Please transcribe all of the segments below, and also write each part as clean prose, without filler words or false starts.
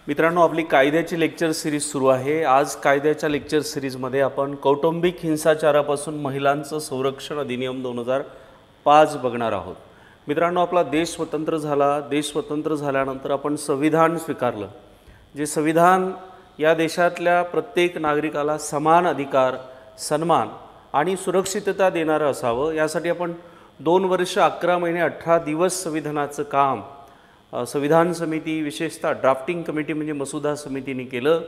मित्रांनो, आपली कायद्याची लेक्चर सिरीज सुरू आहे। आज कायद्याच्या लेक्चर सिरीजमध्ये आपण कौटुंबिक हिंसाचारापासून महिलांचं संरक्षण अधिनियम 2005 बघणार आहोत। मित्रांनो, आपला देश स्वतंत्र झाला। देश स्वतंत्र झाल्यानंतर आपण संविधान स्वीकारलं। जे संविधान या देशातल्या प्रत्येक नागरिकाला समान अधिकार, सन्मान आणि सुरक्षितता देणारं असावं, यासाठी आपण 2 वर्ष 11 महिने 18 दिवस संविधानाचं काम संविधान समिती, विशेषतः ड्राफ्टिंग कमिटी म्हणजे मसुदा समितीने केलं।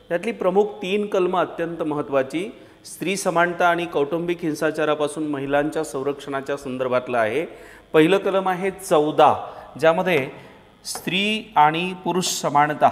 त्यातली प्रमुख 3 कलमं अत्यंत महत्त्वाची स्त्री समानता आणि कौटुंबिक हिंसाचारापासून महिलांच्या संरक्षणाच्या संदर्भातलं आहे। पहिलं कलम आहे 14, ज्यामध्ये स्त्री आणि पुरुष समानता,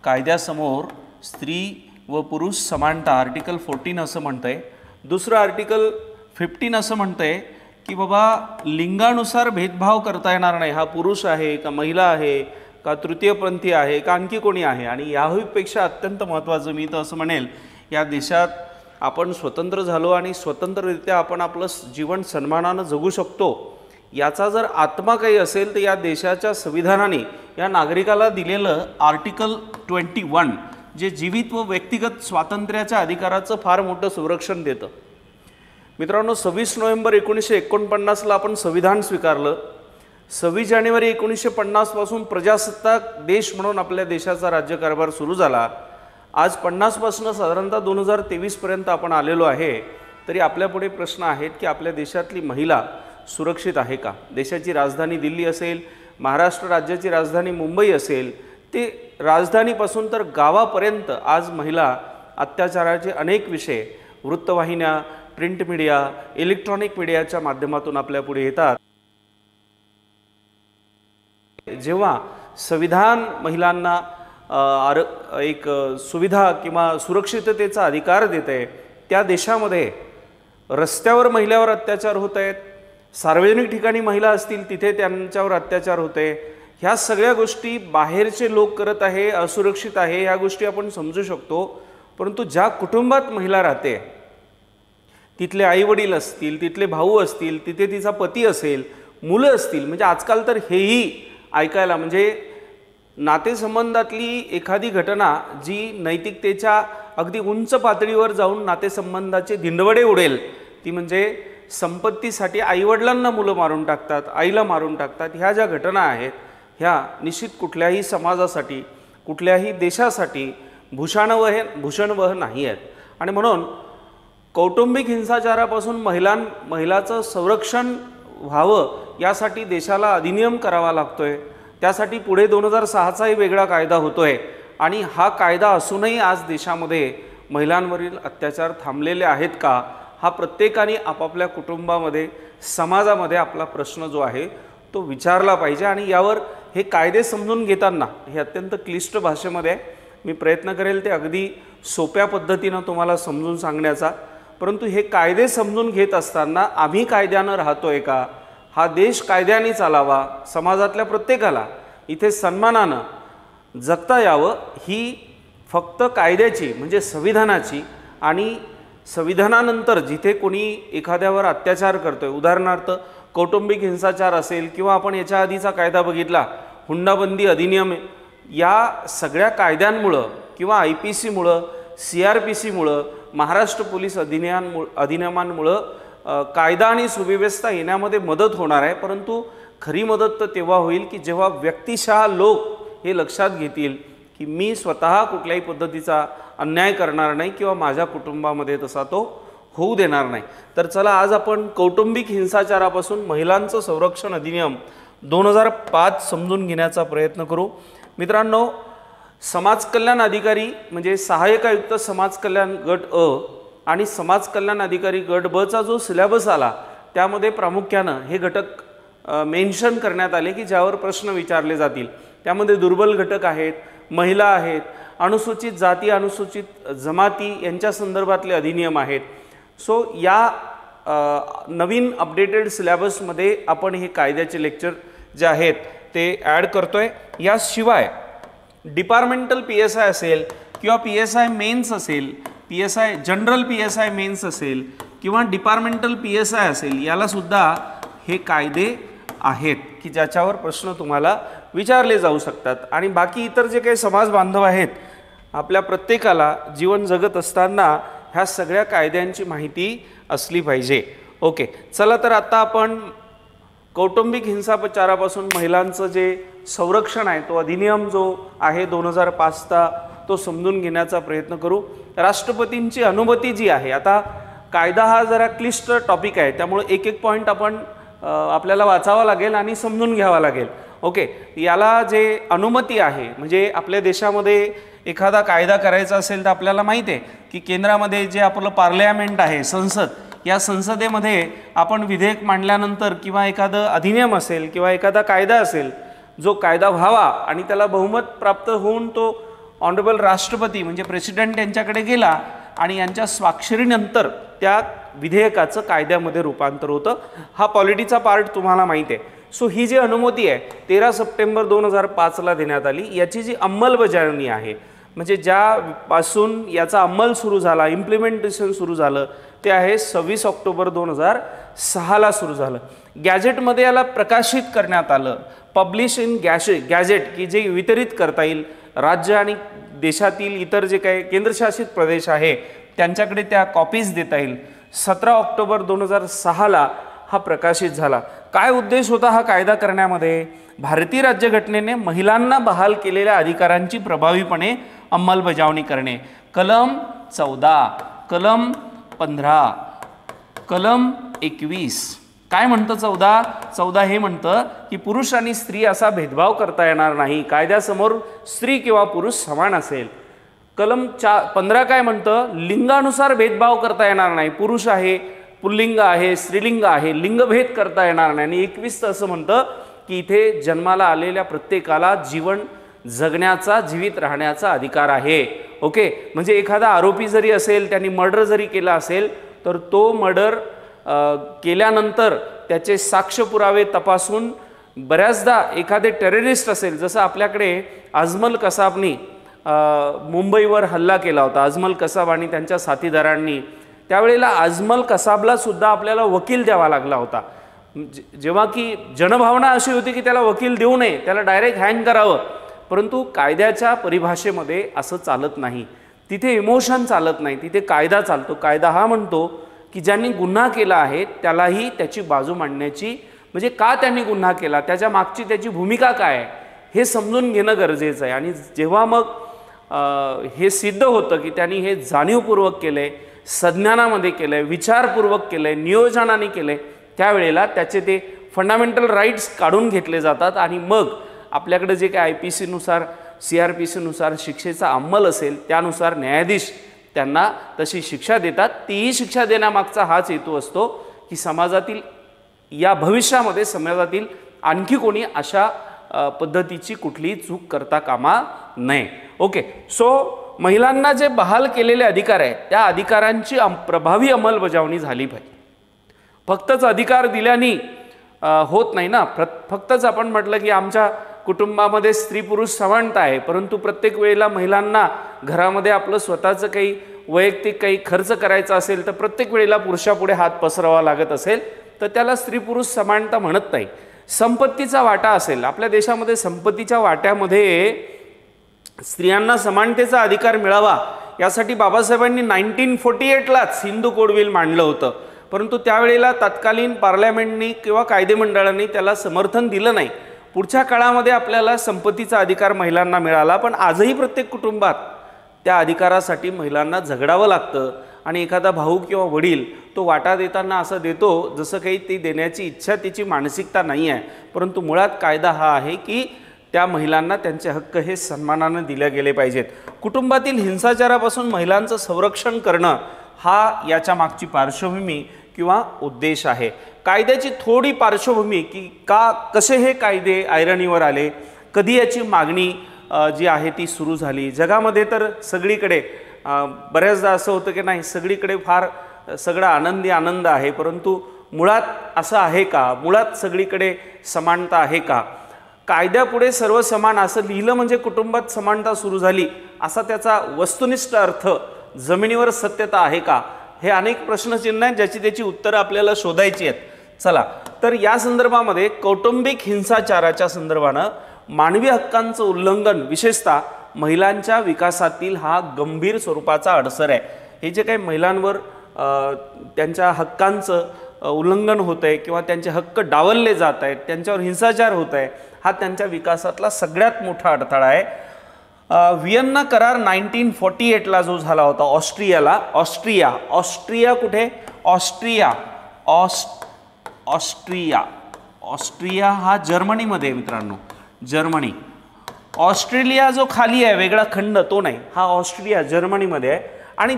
कायद्यासमोर स्त्री व पुरुष समानता आर्टिकल 14 असं म्हणतंय। दुसरं आर्टिकल 15 असं म्हणतंय की बाबा लिंगानुसार भेदभाव करता येणार नाही। हा पुरुष आहे का महिला आहे का तृतीयपंथी आहे का आणखी कोणी आहे। आणि याहीपेक्षा अत्यंत महत्त्वाचं मी तर असं म्हणेल, या देशात आपण स्वतंत्र झालो आणि स्वतंत्ररित्या आपण आपलं जीवन सन्मानानं जगू शकतो, याचा जर आत्मा काही असेल तर या देशाच्या संविधानाने या नागरिकाला दिलेलं आर्टिकल 21 जे जीवित व व्यक्तिगत स्वातंत्र्याच्या अधिकाराचं फार मोठं संरक्षण देतं। मित्रांनो, 26 नोव्हेंबर 1949ला आपण संविधान स्वीकारलं। 26 जानेवारी 1950 पासून प्रजासत्ताक देश म्हणून आपल्या देशाचा राज्यकारभार सुरू झाला। आज 50 पासून साधारणतः 2023 पर्यंत आपण आलेलो आहे। तरी आपल्यापुढे प्रश्न आहेत की आपल्या देशातली महिला सुरक्षित आहे का? देशाची राजधानी दिल्ली असेल, महाराष्ट्र राज्याची राजधानी मुंबई असेल, ते राजधानीपासून तर गावापर्यंत आज महिला अत्याचाराचे अनेक विषय वृत्तवाहिन्या, प्रिंट मीडिया, इलेक्ट्रॉनिक मीडियाच्या माध्यमातून आपल्या पुढे येतात। जेव्हा संविधान महिलांना एक सुविधा किंवा सुरक्षिततेचा अधिकार देते, त्या देशामध्ये रस्त्यावर महिलावर अत्याचार होत आहेत, सार्वजनिक ठिकाणी महिला असतील तिथे त्यांच्यावर अत्याचार होते। ह्या सगळ्या गोष्टी बाहेरचे लोक करत आहे, असुरक्षित आहे, ह्या गोष्टी आपण समजू शकतो। परंतु ज्या कुटुंबात महिला राहते, तिथले आईवडील असतील, तिथले भाऊ असतील, तिथे तिचा पती असेल, मुलं असतील, म्हणजे आजकाल तर हेही ऐकायला म्हणजे नातेसंबंधातली एखादी घटना जी नैतिकतेच्या अगदी उंच पातळीवर जाऊन नातेसंबंधाचे धिंडवडे उडेल, ती म्हणजे संपत्तीसाठी आईवडिलांना मुलं मारून टाकतात, आईला मारून टाकतात। ह्या ज्या घटना आहेत ह्या निश्चित कुठल्याही समाजासाठी, कुठल्याही देशासाठी भूषणवह नाही आहेत। आणि म्हणून कौटुंबिक हिंसाचारापासून महिलाचं संरक्षण व्हावं यासाठी देशाला अधिनियम करावा लागतोय। त्यासाठी पुढे 2006चाही वेगळा कायदा होतोय आणि हा कायदा असूनही आज देशामध्ये महिलांवरील अत्याचार थांबलेले आहेत का, हा प्रत्येकाने आपापल्या कुटुंबामध्ये, समाजामध्ये आपला प्रश्न जो आहे तो विचारला पाहिजे। आणि यावर हे कायदे समजून घेताना हे अत्यंत क्लिष्ट भाषेमध्ये मी प्रयत्न करेल ते अगदी सोप्या पद्धतीनं तुम्हाला समजून सांगण्याचा। परंतु हे कायदे समजून घेत असताना आम्ही कायद्यानं राहतोय का, हा देश कायद्याने चालावा, समाजातल्या प्रत्येकाला इथे सन्मानानं जगता यावं, ही फक्त कायद्याची म्हणजे संविधानाची आणि संविधानानंतर जिथे कोणी एखाद्यावर अत्याचार करतोय, उदाहरणार्थ कौटुंबिक हिंसाचार असेल किंवा आपण याच्या आधीचा कायदा बघितला हुंडाबंदी अधिनियम, या सगळ्या कायद्यांमुळं किंवा IPC मुळं, CRPC मुळं, महाराष्ट्र पोलीस अधिनियमांमुळं कायदा आणि सुव्यवस्था येण्यामध्ये मदत होणार आहे। परंतु खरी मदत तर तेव्हा होईल की जेव्हा व्यक्तिशः लोक हे लक्षात घेतील की मी स्वतः कुठल्याही पद्धतीचा अन्याय करणार नाही किंवा माझ्या कुटुंबामध्ये तसा तो होऊ देणार नाही। तर चला, आज आपण कौटुंबिक हिंसाचारापासून महिलांचं संरक्षण अधिनियम 2005 समजून घेण्याचा प्रयत्न करू। मित्रांनो, समाज कल्याण अधिकारी म्हणजे सहाय्यक आयुक्त समाज कल्याण गट अ आणि समाज कल्याण अधिकारी गट ब चा जो सिलेबस आला त्यामध्ये प्रामुख्यानं हे घटक मेन्शन करण्यात आले की ज्यावर प्रश्न विचारले जातील। त्यामध्ये दुर्बल घटक आहेत, महिला आहेत, अनुसूचित जाती, अनुसूचित जमाती यांच्या संदर्भातले अधिनियम आहेत। सो या नवीन अपडेटेड सिलेबसमध्ये आपण हे कायद्याचे लेक्चर जे आहेत ते ॲड करतोय। याशिवाय डिपार्टमेंटल PSI असेल किंवा PSI मेन्स असेल, PSI जनरल PSI मेन्स असेल किंवा डिपार्टमेंटल PSI असेल, याला सुद्धा हे कायदे आहेत की ज्याच्यावर प्रश्न तुम्हाला विचारले जाऊ शकतात. आणि बाकी इतर जे काही समाज बांधव आहेत, आपल्या प्रत्येकाला जीवन जगत असताना ह्या सगळ्या कायद्यांची माहिती असली पाहिजे. ओके, चला तर आता आपण कौटुंबिक हिंसाचारापासून महिलांचं जे संरक्षण आहे, तो अधिनियम जो आहे 2005चा, तो समजून घेण्याचा प्रयत्न करू. राष्ट्रपतींची अनुमती जी आहे, आता कायदा हा जरा क्लिष्ट टॉपिक आहे, त्यामुळे एक एक पॉईंट आपण आपल्याला वाचावा लागेल आणि समजून घ्यावा लागेल. ओके, याला जे अनुमती आहे, म्हणजे आपल्या देशामध्ये एखादा कायदा करायचा असेल तर आपल्याला माहिती आहे की केंद्रामध्ये जे आपलं पार्लमेंट आहे, संसद, या संसदेमध्ये आपण विधेयक मांडल्यानंतर किंवा एखादं अधिनियम असेल किंवा एखादा कायदा असेल, जो कायदा व्हावा आणि त्याला बहुमत प्राप्त होऊन तो ऑनरेबल राष्ट्रपती म्हणजे प्रेसिडेंट यांच्याकडे गेला आणि यांच्या स्वाक्षरीनंतर त्या विधेयकाचं कायद्यामध्ये रूपांतर होतं. हा पॉलिटीचा पार्ट तुम्हाला माहिती आहे. सो ही जी अनुमती आहे 13 सप्टेंबर 2005ला देण्यात आली. याची जी अंमलबजावणी आहे, म्हणजे ज्यापासून याचा अंमल सुरू झाला, इम्प्लिमेंटेशन सुरू झालं, ते आहे 26 ऑक्टोबर 2006ला सुरू झालं. गॅजेटमध्ये याला प्रकाशित करण्यात आलं, पब्लिश इन गॅजेट, की जे वितरित करता येईल. राज्य आणि देशातील इतर जे काही केंद्रशासित प्रदेश आहे त्यांच्याकडे त्या कॉपीज देता येईल. 17 ऑक्टोबर 2006ला हा प्रकाशित झाला. काय उद्देश होता हा कायदा करण्यामध्ये? भारतीय राज्यघटनेने महिलांना बहाल केलेल्या अधिकारांची प्रभावीपणे अंमलबजावणी करणे. कलम 14, कलम 15, कलम 21 काय म्हणतं? 14 हे म्हणतं की पुरुष आणि स्त्री असा भेदभाव करता येणार नाही, कायद्यासमोर स्त्री किंवा पुरुष समान असेल. कलम 15 काय म्हणतं? लिंगानुसार भेदभाव करता येणार नाही, पुरुष आहे, पुल्लिंग आहे, स्त्रीलिंग आहे, लिंगभेद करता येणार नाही. आणि 21 असं म्हणतं की इथे जन्माला आलेल्या प्रत्येकाला जीवन जगण्याचा, जीवित राहण्याचा अधिकार आहे. ओके, म्हणजे एखादा आरोपी जरी असेल, त्यांनी मर्डर जरी केला असेल, तर तो मर्डर केल्यानंतर त्याचे साक्ष पुरावे तपासून, बऱ्याचदा एखादे टेररिस्ट असेल, जसं आपल्याकडे अजमल कसाबनी मुंबईवर हल्ला केला होता, अजमल कसाब आणि त्यांच्या साथीदारांनी, त्यावेळेला अजमल कसाबला सुद्धा आपल्याला वकील द्यावा लागला होता. जेव्हा की जनभावना अशी होती की त्याला वकील देऊ नये, त्याला डायरेक्ट हँग करावं, परंतु कायद्याच्या परिभाषेमध्ये असं चालत नाही. तिथे इमोशन चालत नाही, तिथे कायदा चालतो. कायदा हा म्हणतो की ज्यांनी गुन्हा केला आहे त्यालाही त्याची बाजू मांडण्याची, म्हणजे का त्यांनी गुन्हा केला, त्याच्या मागची त्याची भूमिका काय आहे, हे समजून घेणं गरजेचं आहे. आणि जेव्हा मग हे सिद्ध होतं की त्यांनी हे जाणीवपूर्वक केलं आहे, संज्ञानामध्ये केलं आहे, विचारपूर्वक केलं आहे, नियोजनाने केलं आहे, त्यावेळेला त्याचे ते फंडामेंटल राईट्स काढून घेतले जातात. आणि मग आपल्याकडे जे काही IPC CRPCनुसार शिक्षेचा अंमल असेल, त्यानुसार न्यायाधीश त्यांना तशी शिक्षा देतात. तीही शिक्षा देण्यामागचा हाच हेतू असतो की समाजातील, या भविष्यामध्ये समाजातील आणखी कोणी अशा पद्धतीची कुठलीही चूक करता कामा नये. ओके, सो महिलांना जे बहाल केलेले अधिकार आहेत, त्या अधिकारांची प्रभावी अंमलबजावणी झाली पाहिजे. फक्तच अधिकार दिल्याने होत नाही ना. फक्तच आपण म्हटलं की आमच्या कुटुंबामध्ये स्त्री पुरुष समानता आहे, परंतु प्रत्येक वेळेला महिलांना घरामध्ये आपलं स्वतःचं काही वैयक्तिक काही खर्च करायचा असेल तर प्रत्येक वेळेला पुरुषापुढे हात पसरावा लागत असेल, तर त्याला स्त्री पुरुष समानता म्हणत नाही. संपत्तीचा वाटा असेल, आपल्या देशामध्ये संपत्तीच्या वाट्यामध्ये स्त्रियांना समानतेचा अधिकार मिळावा यासाठी बाबासाहेबांनी 1948लाच हिंदू कोड बिल मांडलं होतं, परंतु त्यावेळेला तत्कालीन पार्लमेंटनी किंवा कायदेमंडळाने त्याला समर्थन दिलं नाही. पुढच्या काळामध्ये आपल्याला संपत्तीचा अधिकार महिलांना मिळाला, पण आजही प्रत्येक कुटुंबात त्या अधिकारासाठी महिलांना झगडावं लागतं. आणि एखादा भाऊ किंवा वडील तो वाटा देताना असं देतो जसं काही ती देण्याची इच्छा, तिची मानसिकता नाही आहे. परंतु मुळात कायदा हा आहे की त्या महिलांना त्यांचे हक्क हे सन्मानाने दिले गेले पाहिजेत. कुटुंबातील हिंसाचारापासून महिलांचं संरक्षण करणं हा याच्या मागची पार्श्वभूमी किंवा उद्देश आहे. कायद्याची थोडी पार्श्वभूमी की कसे हे कायदे ऐरणीवर आले, कधी याची मागणी जी आहे ती सुरू झाली. जगामध्ये तर सगळीकडे बऱ्याचदा असं होतं की नाही, सगळीकडे फार सगळा आनंद आहे, परंतु मुळात असं आहे का? मुळात सगळीकडे समानता आहे का? कायद्यापुढे सर्व समान असं लिहिलं म्हणजे कुटुंबात समानता सुरू झाली असा त्याचा वस्तुनिष्ठ अर्थ, जमिनीवर सत्यता आहे का? हे अनेक प्रश्नचिन्ह आहेत ज्याची त्याची उत्तरं आपल्याला शोधायची आहेत. चला, तर या संदर्भामध्ये कौटुंबिक हिंसाचाराच्या संदर्भानं मानवी हक्कांचं उल्लंघन विशेषतः महिलांच्या विकासातील हा गंभीर स्वरूपाचा अडसर आहे. हे जे काही महिलांवर त्यांच्या हक्कांचं उल्लंघन होत आहे किंवा त्यांचे हक्क डावलले जात आहेत, त्यांच्यावर हिंसाचार होत आहे, हा त्यांच्या विकासातला सगळ्यात मोठा अडथळा आहे. व्हिएन्ना करार 1948ला जो झाला होता ऑस्ट्रियाला, ऑस्ट्रिया कुठे, ऑस्ट्रिया हा जर्मनीमध्ये मित्रांनो, जर्मनी. ऑस्ट्रेलिया जो खाली आहे वेगळा खंड तो नाही, हा ऑस्ट्रिया जर्मनीमध्ये आहे. आणि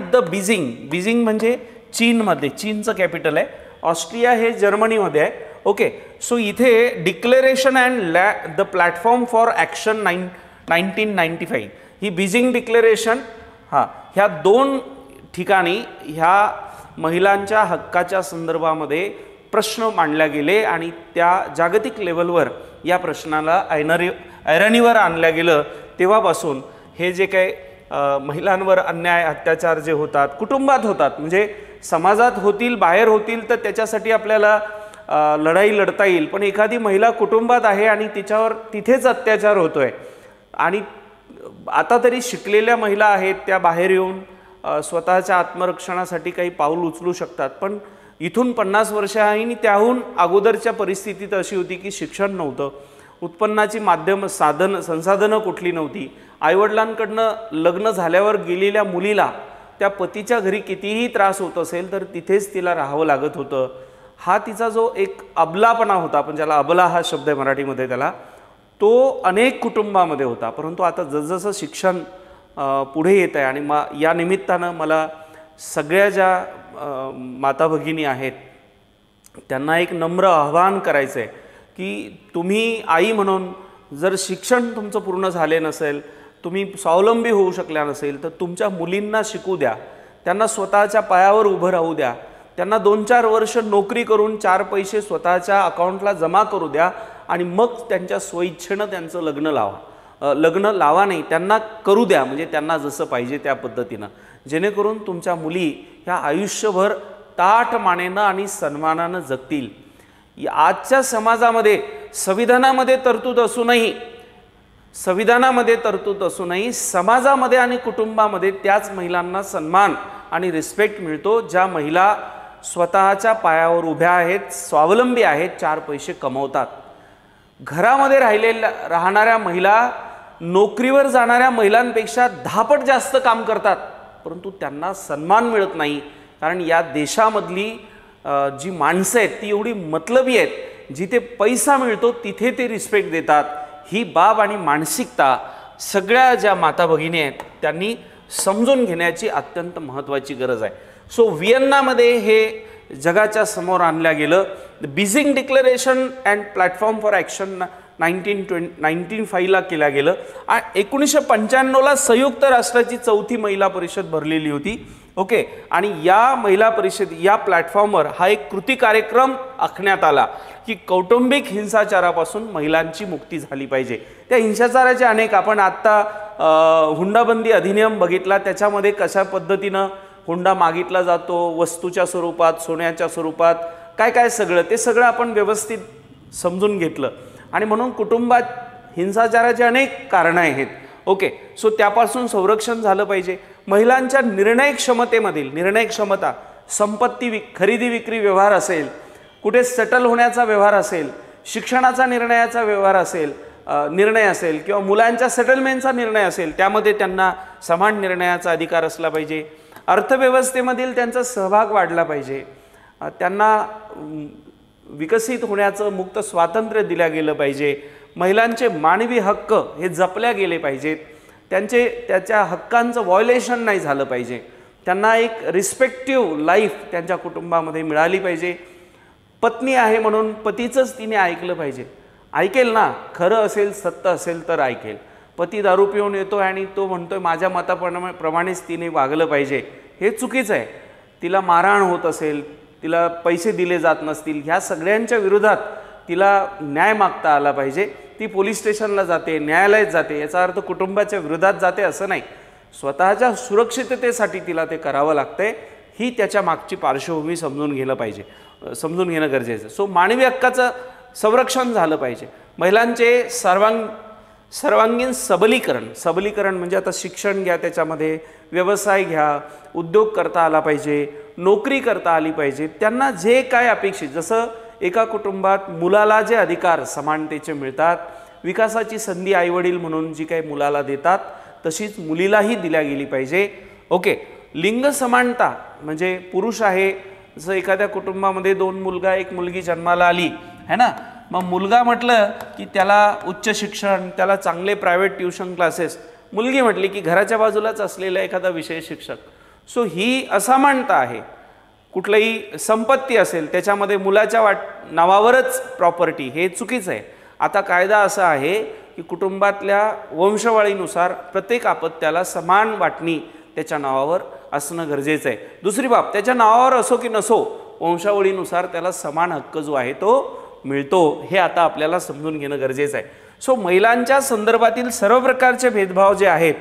बीजिंग म्हणजे चीनमध्ये, चीनचं कॅपिटल आहे. ऑस्ट्रिया हे जर्मनीमध्ये आहे. ओके, सो इथे declaration and the platform for action 1995 he Beijing declaration, ह्या 2 ठिकाणी ह्या महिलांच्या हक्काच्या संदर्भामध्ये प्रश्न मांडले गेले आणि त्या जागतिक लेवलवर या प्रश्नाला ऐरणीवर आणल्या गेलं. तेव्हापासून हे जे काही महिलांवर अन्याय अत्याचार जे होतात कुटुंबात होतात, म्हणजे समाजात होतील बाहेर होतील तर त्याच्यासाठी आपल्याला लढाई लढता येईल, पण एखादी महिला कुटुंबात आहे आणि तिच्यावर तिथेच अत्याचार होतोय आणि आता तरी शिकलेल्या महिला आहेत त्या बाहेर येऊन स्वतःच्या आत्मरक्षणासाठी काही पाऊल उचलू शकतात. पण इथून 50 वर्ष आणि त्याहून अगोदरच्या परिस्थितीत अशी होती की शिक्षण नव्हतं, उत्पन्नाची माध्यम संसाधनं कुठली नव्हती. आईवडिलांकडनं लग्न झाल्यावर गेलेल्या मुलीला त्या पतीच्या घरी कितीही त्रास होत असेल तर तिथेच तिला राहावं लागत होतं. हा तिचा जो एक अबलापणा होता, आपण ज्याला अबला हा शब्द आहे मराठीमध्ये त्याला, तो अनेक कुटुंबामध्ये होता. परंतु आता जसजसं शिक्षण पुढे येत आहे आणि या निमित्तानं मला सगळ्या ज्या माता भगिनी आहेत त्यांना एक नम्र आवाहन करायचं आहे की तुम्ही आई म्हणून जर शिक्षण तुमचं पूर्ण झाले नसेल, तुम्ही स्वावलंबी होऊ शकल्या नसेल तर तुमच्या मुलींना शिकू द्या, त्यांना स्वतःच्या पायावर उभं राहू द्या, त्यांना 2-4 वर्ष नोकरी करून 4 पैसे स्वतःच्या अकाउंटला जमा करू द्या आणि मग त्यांच्या स्वइच्छेनं त्यांचं लग्न लावा नाही, त्यांना करू द्या, म्हणजे त्यांना जसं पाहिजे त्या पद्धतीनं, जेणेकरून तुमच्या मुली ह्या आयुष्यभर ताठ मानेनं आणि सन्मानानं जगतील. आजच्या समाजामध्ये संविधानामध्ये तरतूद असूनही समाजामध्ये आणि कुटुंबामध्ये त्याच महिलांना सन्मान आणि रिस्पेक्ट मिळतो ज्या महिला स्वतःच्या पायावर उभ्या आहेत, स्वावलंबी आहेत, 4 पैसे कमवतात. घरामध्ये राहणाऱ्या महिला नोकरीवर जाणाऱ्या महिलांपेक्षा 10 पट जास्त काम करतात, परंतु त्यांना सन्मान मिळत नाही. कारण या देशामधली जी माणसं आहेत ती एवढी मतलबी आहेत, जिथे पैसा मिळतो तिथे ते रिस्पेक्ट देतात. ही बाब आणि मानसिकता सगळ्या ज्या माता भगिनी आहेत त्यांनी समजून घेण्याची अत्यंत महत्त्वाची गरज आहे. सो व्हिएन्नामध्ये हे जगाच्या समोर आणलं गेलं. Beijing declaration and platform for action 1995ला केलं गेलं. 1995ला संयुक्त राष्ट्राची 4थी महिला परिषद भरलेली होती. ओके, आणि या महिला परिषद या प्लॅटफॉर्मवर हा एक कृती कार्यक्रम आखण्यात आला की कौटुंबिक हिंसाचारापासून महिलांची मुक्ती झाली पाहिजे. त्या हिंसाचाराचे अनेक, आपण आत्ता हुंडाबंदी अधिनियम बघितला, त्याच्यामध्ये कशा पद्धतीनं हुंडा मागितला जातो, वस्तूच्या स्वरूपात, सोन्याच्या स्वरूपात, काय सगळं ते सगळं आपण व्यवस्थित समजून घेतलं. आणि म्हणून कुटुंबात हिंसाचाराचे अनेक कारणं आहेत. ओके, सो त्यापासून संरक्षण झालं पाहिजे. महिलांच्या निर्णय क्षमता, संपत्ती खरेदी विक्री व्यवहार असेल, कुठे सेटल होण्याचा व्यवहार असेल, शिक्षणाचा निर्णय असेल किंवा मुलांच्या सेटलमेंटचा निर्णय असेल, त्यामध्ये त्यांना समान निर्णयाचा अधिकार असला पाहिजे. अर्थव्यवस्थेमधील त्यांचा सहभाग वाढला पाहिजे. त्यांना विकसित होण्याचं मुक्त स्वातंत्र्य दिलं गेलं पाहिजे. महिलांचे मानवी हक्क हे जपल्या गेले पाहिजेत. त्याच्या हक्कांचं व्हायोलेशन नाही झालं पाहिजे. त्यांना एक रिस्पेक्टिव्ह लाईफ त्यांच्या कुटुंबामध्ये मिळाली पाहिजे. पत्नी आहे म्हणून पतीचंच तिने ऐकलं पाहिजे. ऐकेल ना, खरं असेल, सत्य असेल तर ऐकेल. पती दारू पिऊन येतो आणि तो म्हणतोय माझ्या मताप्रमाणेच तिने वागलं पाहिजे, हे चुकीचं आहे. तिला मारहाण होत असेल, तिला पैसे दिले जात नसतील, ह्या सगळ्यांच्या विरोधात तिला न्याय मागता आला पाहिजे. ती पोलीस स्टेशनला जाते, न्यायालयात जाते, याचा अर्थ कुटुंबाच्या विरोधात जाते असं नाही. स्वतःच्या सुरक्षिततेसाठी तिला ते करावं लागतंय. ही त्याच्या मागची पार्श्वभूमी समजून घेतलं पाहिजे. समजून घेणं गरजेचं आहे. सो मानवी हक्काचं संरक्षण झालं पाहिजे. महिलांचे सर्वांगीण सबलीकरण म्हणजे आता शिक्षण घ्या, त्याच्यामध्ये व्यवसाय घ्या, उद्योग करता आला पाहिजे, नोकरी करता आली पाहिजे. त्यांना जे काय अपेक्षित, जसं एका कुटुंबात मुलाला जे अधिकार समानतेचे मिळतात, विकासाची संधी आईवडील म्हणून जी काही मुलाला देतात तशीच मुलीलाही दिल्या गेली पाहिजे. ओके, लिंग समानता म्हणजे पुरुष आहे, जसं एखाद्या कुटुंबामध्ये 2 मुलगा 1 मुलगी जन्माला आली है ना, मग मुलगा म्हटलं की त्याला उच्च शिक्षण, त्याला चांगले प्रायव्हेट ट्युशन क्लासेस, मुलगी म्हटली की घराच्या बाजूलाच असलेला एखादा विषय शिक्षक. सो ही असमानता आहे. कुठलीही संपत्ती असेल त्याच्यामध्ये मुलाच्या नावावरच प्रॉपर्टी, हे चुकीचं आहे. आता कायदा असा आहे की कुटुंबातल्या वंशवाळीनुसार प्रत्येक अपत्याला समान वाटणी त्याच्या नावावर असणं गरजेचं आहे. दुसरी बाब, त्याच्या नावावर असो की नसो, वंशावळीनुसार त्याला समान हक्क जो आहे तो मिळतो, हे आता आपल्याला समजून घेणं गरजेचं आहे. सो महिलांच्या संदर्भातील सर्व प्रकारचे भेदभाव जे आहेत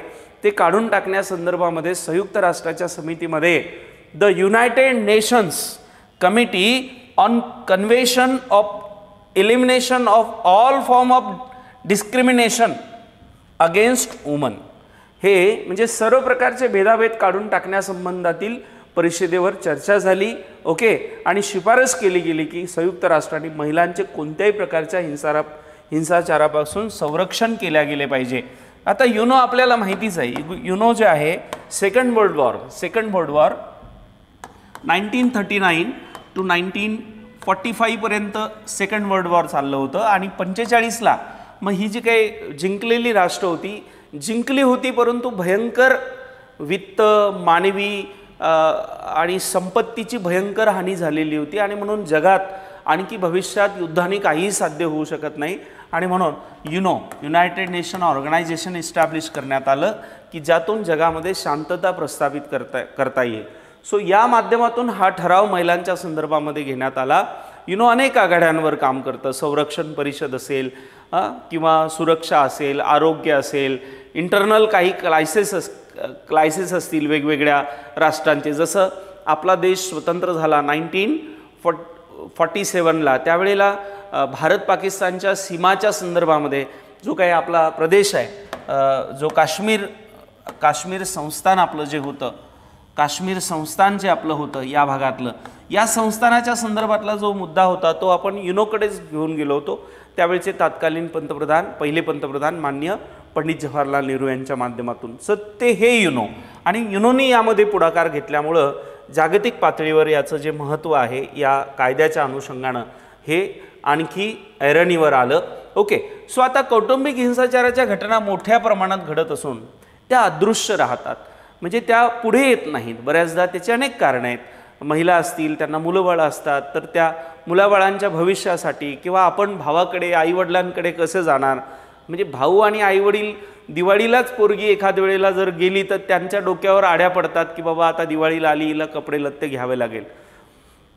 ते काढून टाकण्यासंदर्भामध्ये संयुक्त राष्ट्राच्या समितीमध्ये the United nations committee on convention of elimination of all form of discrimination against woman, हे म्हणजे सर्व प्रकारचे भेदाभेद काढून टाकण्यासंबंधातील परिषदेवर चर्चा झाली. ओके, आणि शिफारस केली गेली की संयुक्त राष्ट्रांनी महिलांचे कोणत्याही प्रकारच्या हिंसाचारापासून संरक्षण केल्या गेले पाहिजे. आता युनो आपल्याला माहितीच आहे, युनो जे आहे सेकंड वर्ल्ड वॉर 1939 to 1945 पर्यंत सेकंड वर्ल्ड वॉर चाललं होतं. आणि 45ला मग ही जी काही जिंकलेली राष्ट्र होती, जिंकली होती, परंतु भयंकर वित्त, मानवी आणि संपत्तीची भयंकर हानी झालेली होती. आणि म्हणून जगात आणखी भविष्यात युद्धाने काहीही साध्य होऊ शकत नाही. आणि म्हणून युनायटेड नेशन ऑर्गनायझेशन इस्टॅब्लिश करण्यात आलं की ज्यातून जगामध्ये शांतता प्रस्थापित करता येईल. सो या माध्यमातून हा ठराव महिलांच्या संदर्भामध्ये घेण्यात आला. अनेक आघाड्यांवर काम करतं. संरक्षण परिषद असेल किंवा सुरक्षा असेल, आरोग्य असेल, इंटरनल काही क्रायसिस असतील वेगवेगळ्या राष्ट्रांचे. जसं आपला देश स्वतंत्र झाला 1947ला, त्यावेळेला भारत पाकिस्तानच्या सीमाच्या संदर्भामध्ये जो काही आपला प्रदेश आहे, जो काश्मीर संस्थान आपलं जे होतं, काश्मीर संस्थान जे आपलं होतं या भागातलं, या संस्थानाच्या संदर्भातला जो मुद्दा होता तो आपण युनोकडेच घेऊन गेलो होतो. त्यावेळेचे तत्कालीन पहिले पंतप्रधान माननीय पंडित जवाहरलाल नेहरू यांच्या माध्यमातून. सो ते हे युनो, आणि युनोनी यामध्ये पुढाकार घेतल्यामुळं जागतिक पातळीवर याचं जे महत्त्व आहे या कायद्याच्या अनुषंगानं हे आणखी ऐरणीवर आलं. ओके, सो आता कौटुंबिक हिंसाचाराच्या घटना मोठ्या प्रमाणात घडत असून त्या अदृश्य राहतात, म्हणजे त्या पुढे येत नाहीत. बऱ्याचदा त्याची अनेक कारणं आहेत. महिला असतील, त्यांना मुलंबाळं असतात, तर त्या मुलाबाळांच्या भविष्यासाठी किंवा आपण भावाकडे आईवडिलांकडे कसं जाणार, म्हणजे भाऊ आणि आईवडील दिवाळीलाच पोरगी एखाद्या वेळेला जर गेली तर त्यांच्या डोक्यावर आड्या पडतात की बाबा आता दिवाळीला आली, हिला कपडे लत्ते घ्यावे लागेल.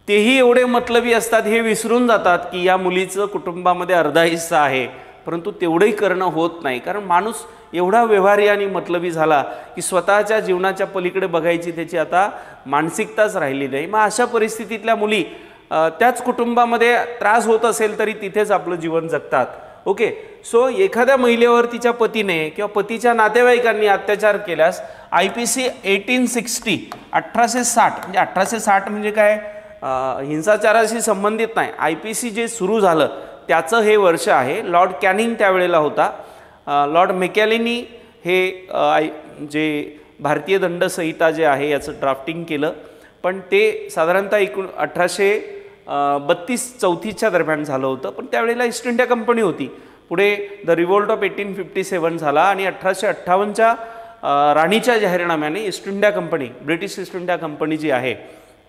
तेही एवढे मतलबी असतात, हे विसरून जातात की या मुलीचं कुटुंबामध्ये अर्धा हिस्सा आहे. परंतु तेवढंही करणं होत नाही, कारण माणूस एवढा व्यवहारी आणि मतलबी झाला की स्वतःच्या जीवनाच्या पलीकडे बघायची त्याची आता मानसिकताच राहिली नाही. मग अशा परिस्थितीतल्या मुली त्याच कुटुंबामध्ये त्रास होत असेल तरी तिथेच आपलं जीवन जगतात. ओके, सो एखाद्या महिलेवर तिच्या पतीने किंवा पतीच्या नातेवाईकांनी अत्याचार केल्यास IPC 1860 म्हणजे 1860 म्हणजे काय, हिंसाचाराशी संबंधित नाही. IPC जे सुरू झालं त्याचं हे वर्ष आहे. लॉर्ड कॅनिंग त्यावेळेला होता. लॉर्ड मेकॅलेनी हे जे भारतीय दंडसंहिता जे आहे याचं ड्राफ्टिंग केलं, पण ते साधारणतः 1832-34च्या दरम्यान झालं होतं. पण त्यावेळेला ईस्ट इंडिया कंपनी होती. पुढे द रिव्होल्ट ऑफ 1857 झाला आणि 1858च्या राणीच्या जाहीरनाम्याने East India company, British East India company जी आहे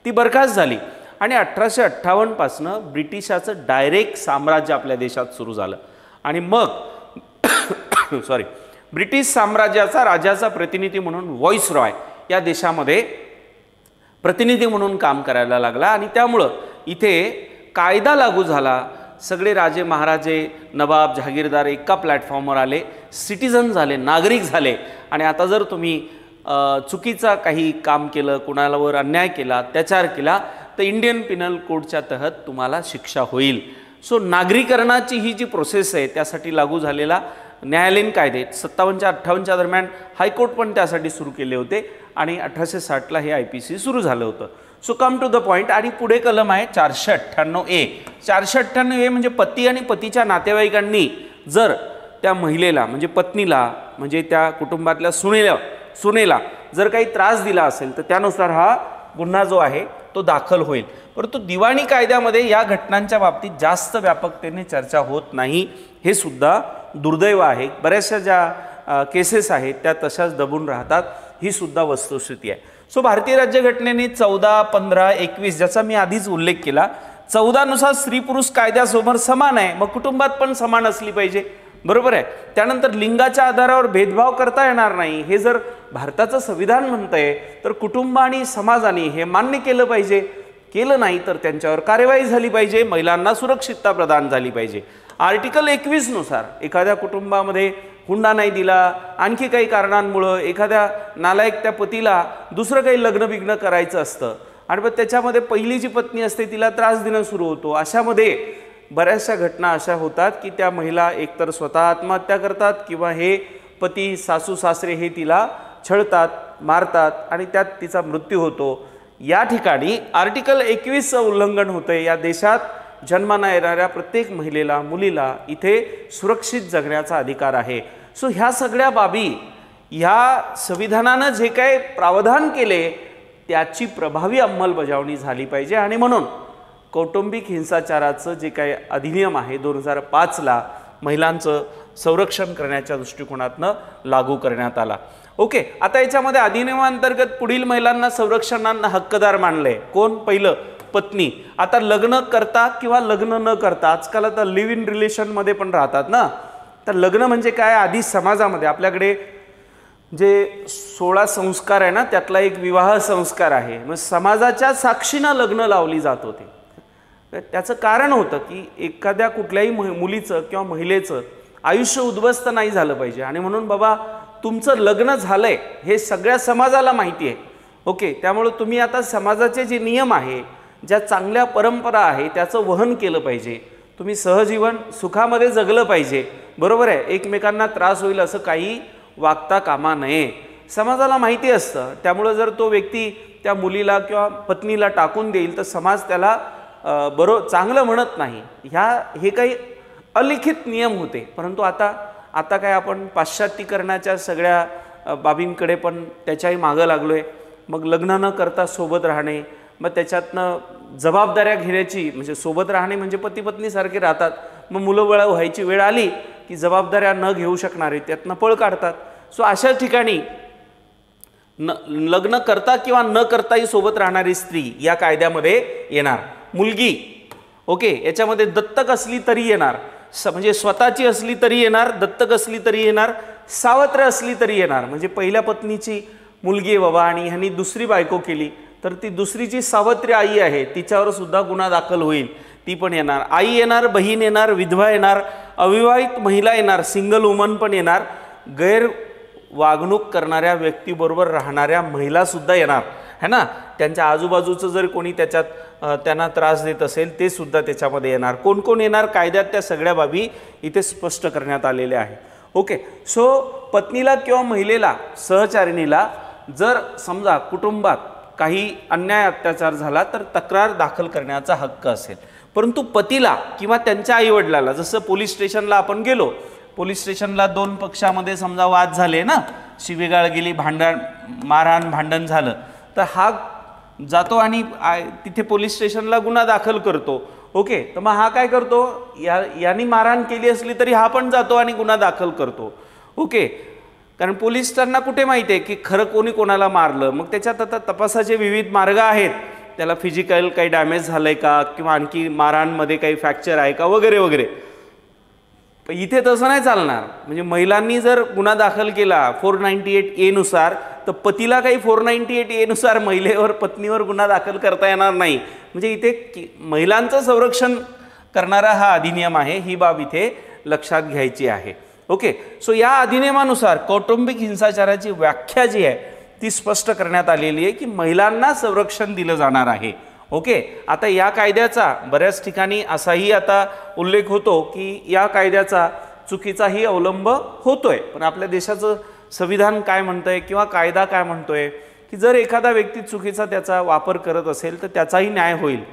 ती बरखास्त झाली. आणि 1858 पासनं ब्रिटिशाचं डायरेक्ट साम्राज्य आपल्या देशात सुरू झालं. आणि मग ब्रिटिश साम्राज्याचा राजाचा प्रतिनिधी म्हणून व्हॉइसरॉय या देशामध्ये प्रतिनिधी म्हणून काम करायला लागला. आणि त्यामुळं इथे कायदा लागू झाला. सगळे राजे महाराजे, नवाब, जहागीरदार एका प्लॅटफॉर्मवर आले, सिटिझन झाले, नागरिक झाले. आणि आता जर तुम्ही चुकीचा काही काम केलं, कुणालावर अन्याय केला, अत्याचार केला, तर तर इंडियन पिनल कोडच्या तहत तुम्हाला शिक्षा होईल. सो नागरीकरणाची ही जी प्रोसेस आहे त्यासाठी लागू झालेला न्यायालयीन कायदे 57च्या 58च्या दरम्यान हायकोर्ट पण त्यासाठी सुरू केले होते आणि 1860ला हे IPC सुरू झालं होतं. So come to the point. आणि पुढे कलम आहे 498A. 498A म्हणजे पती आणि पतीच्या नातेवाईकांनी जर त्या महिलेला म्हणजे पत्नीला म्हणजे त्या कुटुंबातल्या सुनेला जर काही त्रास दिला असेल तर त्यानुसार हा गुन्हा जो आहे तो दाखल होईल. परंतु दिवाणी कायद्यामध्ये या घटनांच्या बाबतीत जास्त व्यापकतेने चर्चा होत नाही, हे सुद्धा दुर्दैव आहे. बऱ्याचशा ज्या केसेस आहेत त्या तशाच दबून राहतात, ही सुद्धा वस्तुस्थिती आहे. सो भारतीय राज्यघटनेने 14, 15, 21 ज्याचा मी आधीच उल्लेख केला, 14 नुसार स्त्री पुरुष कायद्यासमोर समान आहे, मग कुटुंबात पण समान असली पाहिजे, बरोबर आहे. त्यानंतर लिंगाच्या आधारावर भेदभाव करता येणार नाही, हे जर भारताचं संविधान म्हणतंय तर कुटुंब आणि समाजाने हे मान्य केलं पाहिजे. केलं नाही तर त्यांच्यावर कार्यवाही झाली पाहिजे, महिलांना सुरक्षितता प्रदान झाली पाहिजे. आर्टिकल 21 नुसार एखाद्या कुटुंबामध्ये हुंडा नाही दिला, आणखी काही कारणांमुळं एखाद्या नालायक त्या पतीला दुसरं काही लग्न करायचं असतं आणि मग त्याच्यामध्ये पहिली जी पत्नी असते तिला त्रास देणं सुरू होतो. अशामध्ये बऱ्याचशा घटना अशा होतात की त्या महिला एकतर स्वतः आत्महत्या करतात किंवा हे पती सासू सासरे हे तिला छळतात, मारतात आणि त्यात तिचा मृत्यू होतो. या ठिकाणी आर्टिकल 21चं उल्लंघन होतंय. या देशात जन्माला येणाऱ्या प्रत्येक महिलेला मुलीला इथे सुरक्षित जगण्याचा अधिकार आहे. सो ह्या सगळ्या बाबी ह्या संविधानानं जे काही प्रावधान केले त्याची प्रभावी अंमलबजावणी झाली पाहिजे. आणि म्हणून कौटुंबिक हिंसाचाराचं जे काही अधिनियम आहे 2005ला महिलांचं संरक्षण करण्याच्या दृष्टिकोनातनं लागू करण्यात आला. ओके, आता याच्यामध्ये अधिनियमांतर्गत पुढील महिलांना संरक्षणांना हक्कदार मानलंय. कोण? पहिलं पत्नी. आता लग्न करता किंवा लग्न न करता, आजकाल आता लिव्ह इन रिलेशनमध्ये पण राहतात ना, तर लग्न म्हणजे काय? आधी समाजामध्ये आपल्याकडे जे 16 संस्कार आहे ना त्यातला एक विवाह संस्कार आहे. मग समाजाच्या साक्षीनं लग्न लावली जात होते. त्याचं कारण होतं की एखाद्या कुठल्याही मुलीचं किंवा महिलेचं आयुष्य उद्ध्वस्त नाही झालं पाहिजे आणि म्हणून बाबा तुमचं लग्न झालंय हे सगळ्या समाजाला माहिती आहे. ओके, त्यामुळे तुम्ही आता समाजाचे जे नियम आहे, ज्या चांगल्या परंपरा आहे त्याचं वहन केलं पाहिजे. तुम्ही सहजीवन सुखामध्ये जगलं पाहिजे, बरोबर आहे. एकमेकांना त्रास होईल असं काही वागता कामा नये. समाजाला माहिती असतं, त्यामुळे जर तो व्यक्ती त्या मुलीला किंवा पत्नीला टाकून देईल तर समाज त्याला चांगलं म्हणत नाही. हे काही अलिखित नियम होते. परंतु आता काय आपण पाश्चात्तीकरणाच्या सगळ्या बाबींकडे पण त्याच्याही मागं लागलो आहे. मग लग्न न करता सोबत राहणे, मग त्याच्यातनं जबाबदाऱ्या घेण्याची, म्हणजे सोबत राहणे म्हणजे पती पत्नीसारखे राहतात, मग मुलं बाळं व्हायची वेळ आली की जबाबदाऱ्या न घेऊ शकणारे त्यातनं पळ काढतात. सो अशा ठिकाणी लग्न करता किंवा न करताही सोबत राहणारी स्त्री या कायद्यामध्ये येणार. मुलगी, ओके, याच्यामध्ये दत्तक असली तरी येणार, म्हणजे स्वतःची असली तरी येणार, दत्तक असली तरी येणार, सावत्र असली तरी येणार. म्हणजे पहिल्या पत्नीची मुलगी आहे बाबा आणि ह्यांनी दुसरी बायको केली तर ती दुसरीची सावत्री आई आहे, तिच्यावर सुद्धा गुन्हा दाखल होईल, ती पण येणार. आई येणार, बहीण येणार, विधवा येणार, अविवाहित महिला येणार, सिंगल वुमन पण येणार, गैर वागणूक करणाऱ्या व्यक्तीबरोबर राहणाऱ्या महिला सुद्धा येणार है ना. त्यांच्या आजूबाजूचं जर कोणी त्यांना त्रास देत असेल ते सुद्धा त्याच्यामध्ये येणार. कोण कोण येणार कायद्यात त्या सगळ्या बाबी इथे स्पष्ट करण्यात आलेल्या आहे. ओके, सो पत्नीला किंवा महिलेला, सहचारिणीला जर समजा कुटुंबात काही अन्याय अत्याचार झाला तर तक्रार दाखल करण्याचा हक्क असेल. परंतु पतीला किंवा त्यांच्या आईवडिलाला, जसं पोलीस स्टेशनला आपण गेलो, पोलीस स्टेशनला दोन पक्षामध्ये समजा वाद झाले ना, शिवीगाळ गेली, मारहाण भांडण झालं, तर हा जातो आणि तिथे पोलीस स्टेशनला गुन्हा दाखल करतो. ओके, तर मग हा काय करतो, यांनी मारहाण केली असली तरी हा पण जातो आणि गुन्हा दाखल करतो. ओके, कारण पोलिसांना कुठे माहिती आहे की खरं कोणी कोणाला मारलं. मग त्याच्यात आता तपासाचे विविध मार्ग आहेत, त्याला फिजिकल काही डॅमेज झालंय का किंवा आणखी मारहाणमध्ये काही फ्रॅक्चर आहे का वगैरे वगैरे. पण इथे तसं नाही चालणार. म्हणजे महिलांनी जर गुन्हा दाखल केला 498A नुसार, तर पतीला काही 498A नुसार महिलेवर, पत्नीवर गुन्हा दाखल करता येणार नाही. म्हणजे इथे महिलांचं संरक्षण करणारा हा अधिनियम आहे, ही बाब इथे लक्षात घ्यायची आहे. ओके, सो या अधिनियमानुसार कौटुंबिक हिंसाचाराची व्याख्या जी आहे ती स्पष्ट करण्यात आलेली आहे की महिलांना संरक्षण दिलं जाणार आहे. ओके, आता या कायद्याचा बऱ्याच ठिकाणी असाही आता उल्लेख होतो की या कायद्याचा चुकीचाही अवलंब होतोय, पण आपल्या देशाचं संविधान काय म्हणतंय किंवा कायदा काय म्हणतोय की जर एखादा व्यक्ती चुकीचा त्याचा वापर करत असेल तर त्याचाही न्याय होईल,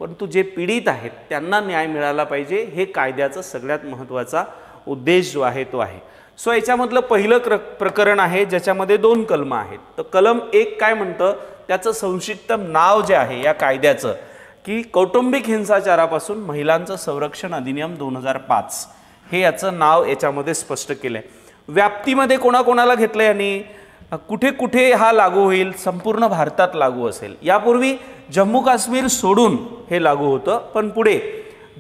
परंतु जे पीडित आहेत त्यांना न्याय मिळाला पाहिजे, हे कायद्याचा सगळ्यात महत्त्वाचा उद्देश जो आहे तो आहे. सो याच्यामधलं पहिलं प्रकरण आहे ज्याच्यामध्ये 2 कलम आहेत. तर कलम 1 काय म्हणतं, त्याचं संक्षिप्त नाव जे आहे या कायद्याचं की कौटुंबिक हिंसाचारापासून महिलांचं संरक्षण अधिनियम 2005, हे याचं नाव याच्यामध्ये स्पष्ट केलं आहे. व्याप्तीमध्ये कोणाकोणाला घेतलं यांनी, कुठे कुठे हा लागू होईल, संपूर्ण भारतात लागू असेल. यापूर्वी जम्मू काश्मीर सोडून हे लागू होतं, पण पुढे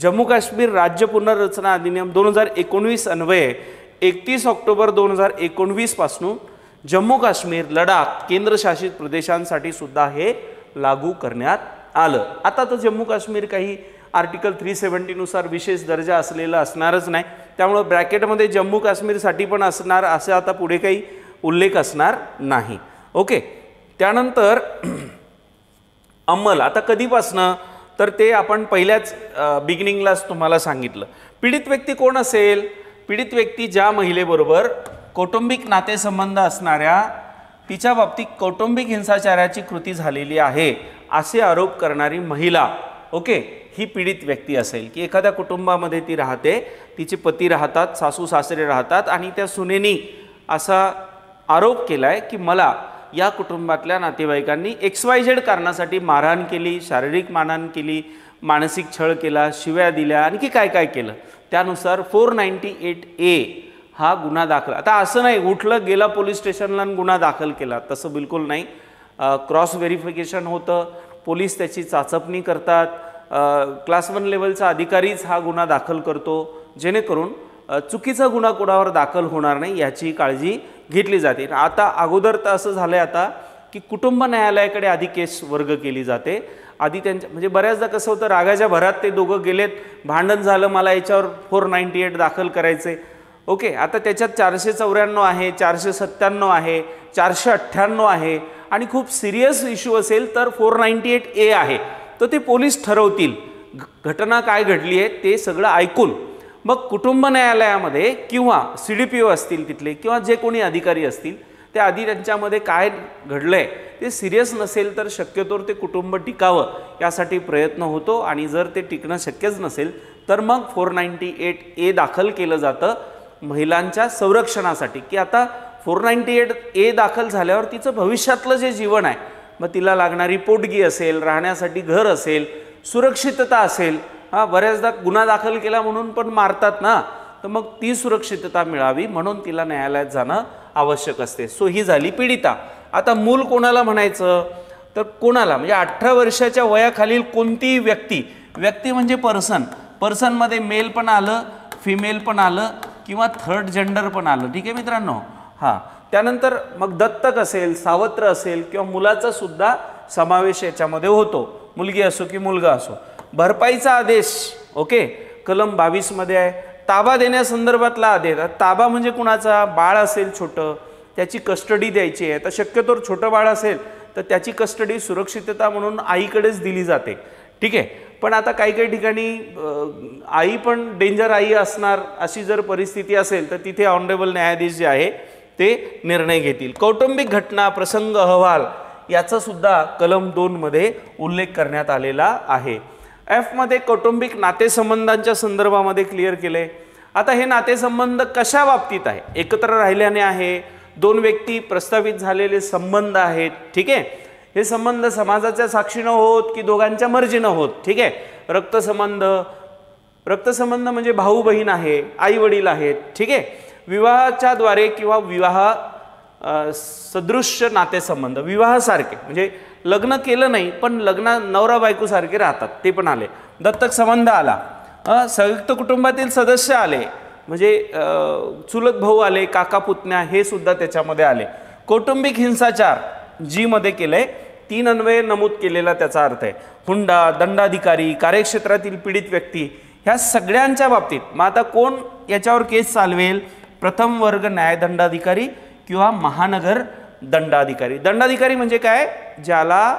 जम्मू काश्मीर राज्य पुनर्रचना अधिनियम 2019 अन्वये 31 ऑक्टोबर 2019 पासून जम्मू काश्मीर, लडाख केंद्रशासित प्रदेशांसाठी सुद्धा हे लागू करण्यात आलं. आता तर जम्मू काश्मीर काही आर्टिकल 370 नुसार विशेष दर्जा असलेला असणारच नाही, त्यामुळे ब्रॅकेटमध्ये जम्मू काश्मीरसाठी पण असणार असं आता पुढे काही उल्लेख असणार नाही. ओके, त्यानंतर अंमल आता कधीपासनं, तर ते आपण पहिल्याच बिगिनिंगलाच तुम्हाला सांगितलं. पीडित व्यक्ती कोण असेल, पीडित व्यक्ती ज्या महिलेबरोबर कौटुंबिक नातेसंबंध असणाऱ्या, तिच्या बाबतीत कौटुंबिक हिंसाचाराची कृती झालेली आहे असे आरोप करणारी महिला, ओके, ही पीडित व्यक्ती असेल. की एखाद्या कुटुंबामध्ये ती राहते, तिचे पती राहतात, सासू सासरे राहतात आणि त्या सुनेनी असा आरोप केलाय की मला या कुटुंबातल्या नातेवाईकांनी XYZ कारणासाठी मारहाण केली, शारीरिक मारहाण केली, मानसिक छळ केला, शिव्या दिल्या, आणखी काय काय केलं. त्यानुसार 498A हा गुन्हा दाखल. आता असं नाही उठलं गेला पोलीस स्टेशनला आणि गुन्हा दाखल केला, तसं बिलकुल नाही. क्रॉस व्हेरिफिकेशन होतं, पोलीस त्याची चाचपणी करतात, क्लास 1 लेवलचा अधिकारीच हा गुन्हा दाखल करतो, जेणेकरून चुकीचा गुन्हा कोणावर दाखल होणार नाही याची काळजी घेतली जाते. आता अगोदर तर असं झालं आहे आता की कुटुंब न्यायालयाकडे आधी केस वर्ग केली जाते. आधी त्यांच्या म्हणजे बऱ्याचदा कसं होतं, रागाच्या भरात ते दोघं गेलेत, भांडण झालं, मला याच्यावर 498 दाखल करायचे. ओके, आता त्याच्यात 494 आहे, 497 आहे, 498 आहे आणि खूप सिरियस इश्यू असेल तर 498A आहे. तर ते पोलीस ठरवतील घटना काय घडली आहे ते सगळं ऐकून. मग कुटुंब न्यायालयामध्ये किंवा CDPO असतील तिथले किंवा जे कोणी अधिकारी असतील ते आधी त्यांच्यामध्ये काय घडलंय ते सिरियस नसेल तर शक्यतोवर ते कुटुंब टिकावं यासाठी प्रयत्न होतो, आणि जर ते टिकणं शक्यच नसेल तर मग 498A दाखल केलं जातं महिलांच्या संरक्षणासाठी. की आता 498A दाखल झाल्यावर तिचं भविष्यातलं जे जीवन आहे, मग तिला लागणारी पोटगी असेल, राहण्यासाठी घर असेल, सुरक्षितता असेल. बऱ्याचदा गुन्हा दाखल केला म्हणून पण मारतात ना, तर मग ती सुरक्षितता मिळावी म्हणून तिला न्यायालयात जाणं आवश्यक असते. सो ही झाली पीडिता. आता मूल कोणाला म्हणायचं, तर कोणाला म्हणजे 18 वर्षाच्या वयाखालील कोणतीही व्यक्ती, व्यक्ती म्हणजे पर्सनमध्ये मेल पण आलं, फिमेल पण आलं किंवा थर्ड जेंडर पण आलं. ठीक आहे मित्रांनो. त्यानंतर मग दत्तक असेल, सावत्र असेल किंवा मुलाचा सुद्धा समावेश याच्यामध्ये होतो, मुलगी असो की मुलगा असो. भरपाईचा आदेश, ओके, कलम 22 मध्ये आहे. ताबा देण्यासंदर्भातला आदेश, ताबा म्हणजे कुणाचा, बाळ असेल छोटं त्याची कस्टडी द्यायची आहे. तर शक्यतोवर छोटं बाळ असेल तर त्याची कस्टडी सुरक्षितता म्हणून आईकडेच दिली जाते. ठीक आहे, पण आता काही काही ठिकाणी आई पण डेंजर आई असणार अशी जर परिस्थिती असेल तर तिथे ऑनरेबल न्यायाधीश जे आहे ते निर्णय घेतील. कौटुंबिक घटना, प्रसंग, अहवाल याचा सुद्धा कलम 2 मध्ये उल्लेख करण्यात आलेला आहे. F मध्ये कौटुंबिक नातेसंबंधांच्या संदर्भामध्ये क्लिअर केले. आता हे नातेसंबंध कशा बाबतीत आहे, एकत्र राहिल्याने आहे, 2 व्यक्ती प्रस्तावित झालेले संबंध आहेत. ठीक आहे, हे संबंध समाजाच्या साक्षीनं होत की दोघांच्या मर्जीनं होत. ठीक आहे, रक्तसंबंध म्हणजे भाऊ बहीण आहे, आई वडील आहेत. ठीक आहे, विवाहाच्या द्वारे किंवा विवाह सदृश्य नातेसंबंध, विवाहासारखे म्हणजे लग्न केलं नाही पण नवरा बायको सारखे राहतात, ते पण आले. दत्तक संबंध आला, संयुक्त कुटुंबातील सदस्य आले म्हणजे चुलत भाऊ आले, काका पुतण्या, हे सुद्धा त्याच्यामध्ये आले. कौटुंबिक हिंसाचार जी मध्ये केलंय 3 अन्वये नमूद केलेला त्याचा अर्थ आहे. हुंडा, दंडाधिकारी, कार्यक्षेत्रातील पीडित व्यक्ती, ह्या सगळ्यांच्या बाबतीत मग आता कोण याच्यावर केस चालवेल, प्रथम वर्ग न्यायदंडाधिकारी किंवा महानगर दंडाधिकारी. दंडाधिकारी म्हणजे काय, ज्याला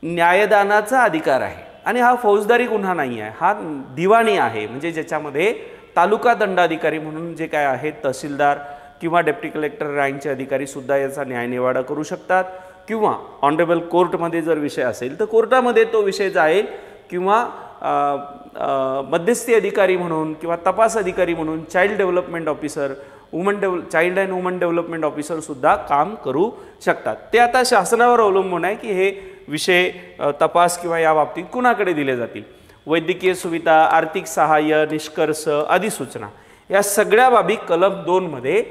न्यायदानाचा अधिकार आहे आणि हा फौजदारी गुन्हा नाही आहे, हा दिवाणी आहे, म्हणजे ज्याच्यामध्ये तालुका दंडाधिकारी म्हणून जे काय आहेत तहसीलदार किंवा डेप्टी कलेक्टर रँकचे अधिकारी सुद्धा याचा न्यायनिवाडा करू शकतात किंवा ऑनरेबल कोर्टमध्ये जर विषय असेल तर कोर्टामध्ये तो विषय जाईल किंवा मध्यस्थी अधिकारी म्हणून किंवा तपास अधिकारी म्हणून child development officer child and woman development officer सुद्धा काम करू शकतात। ते आता शासनावर अवलंबून आहे की हे विषय तपास किंवा या बाबतीत कुणाकडे दिले जातील। वैद्यकीय सुविधा, आर्थिक सहाय्य, निष्कर्ष, अधिसूचना या सगळ्या बाबी कलम 2 मध्ये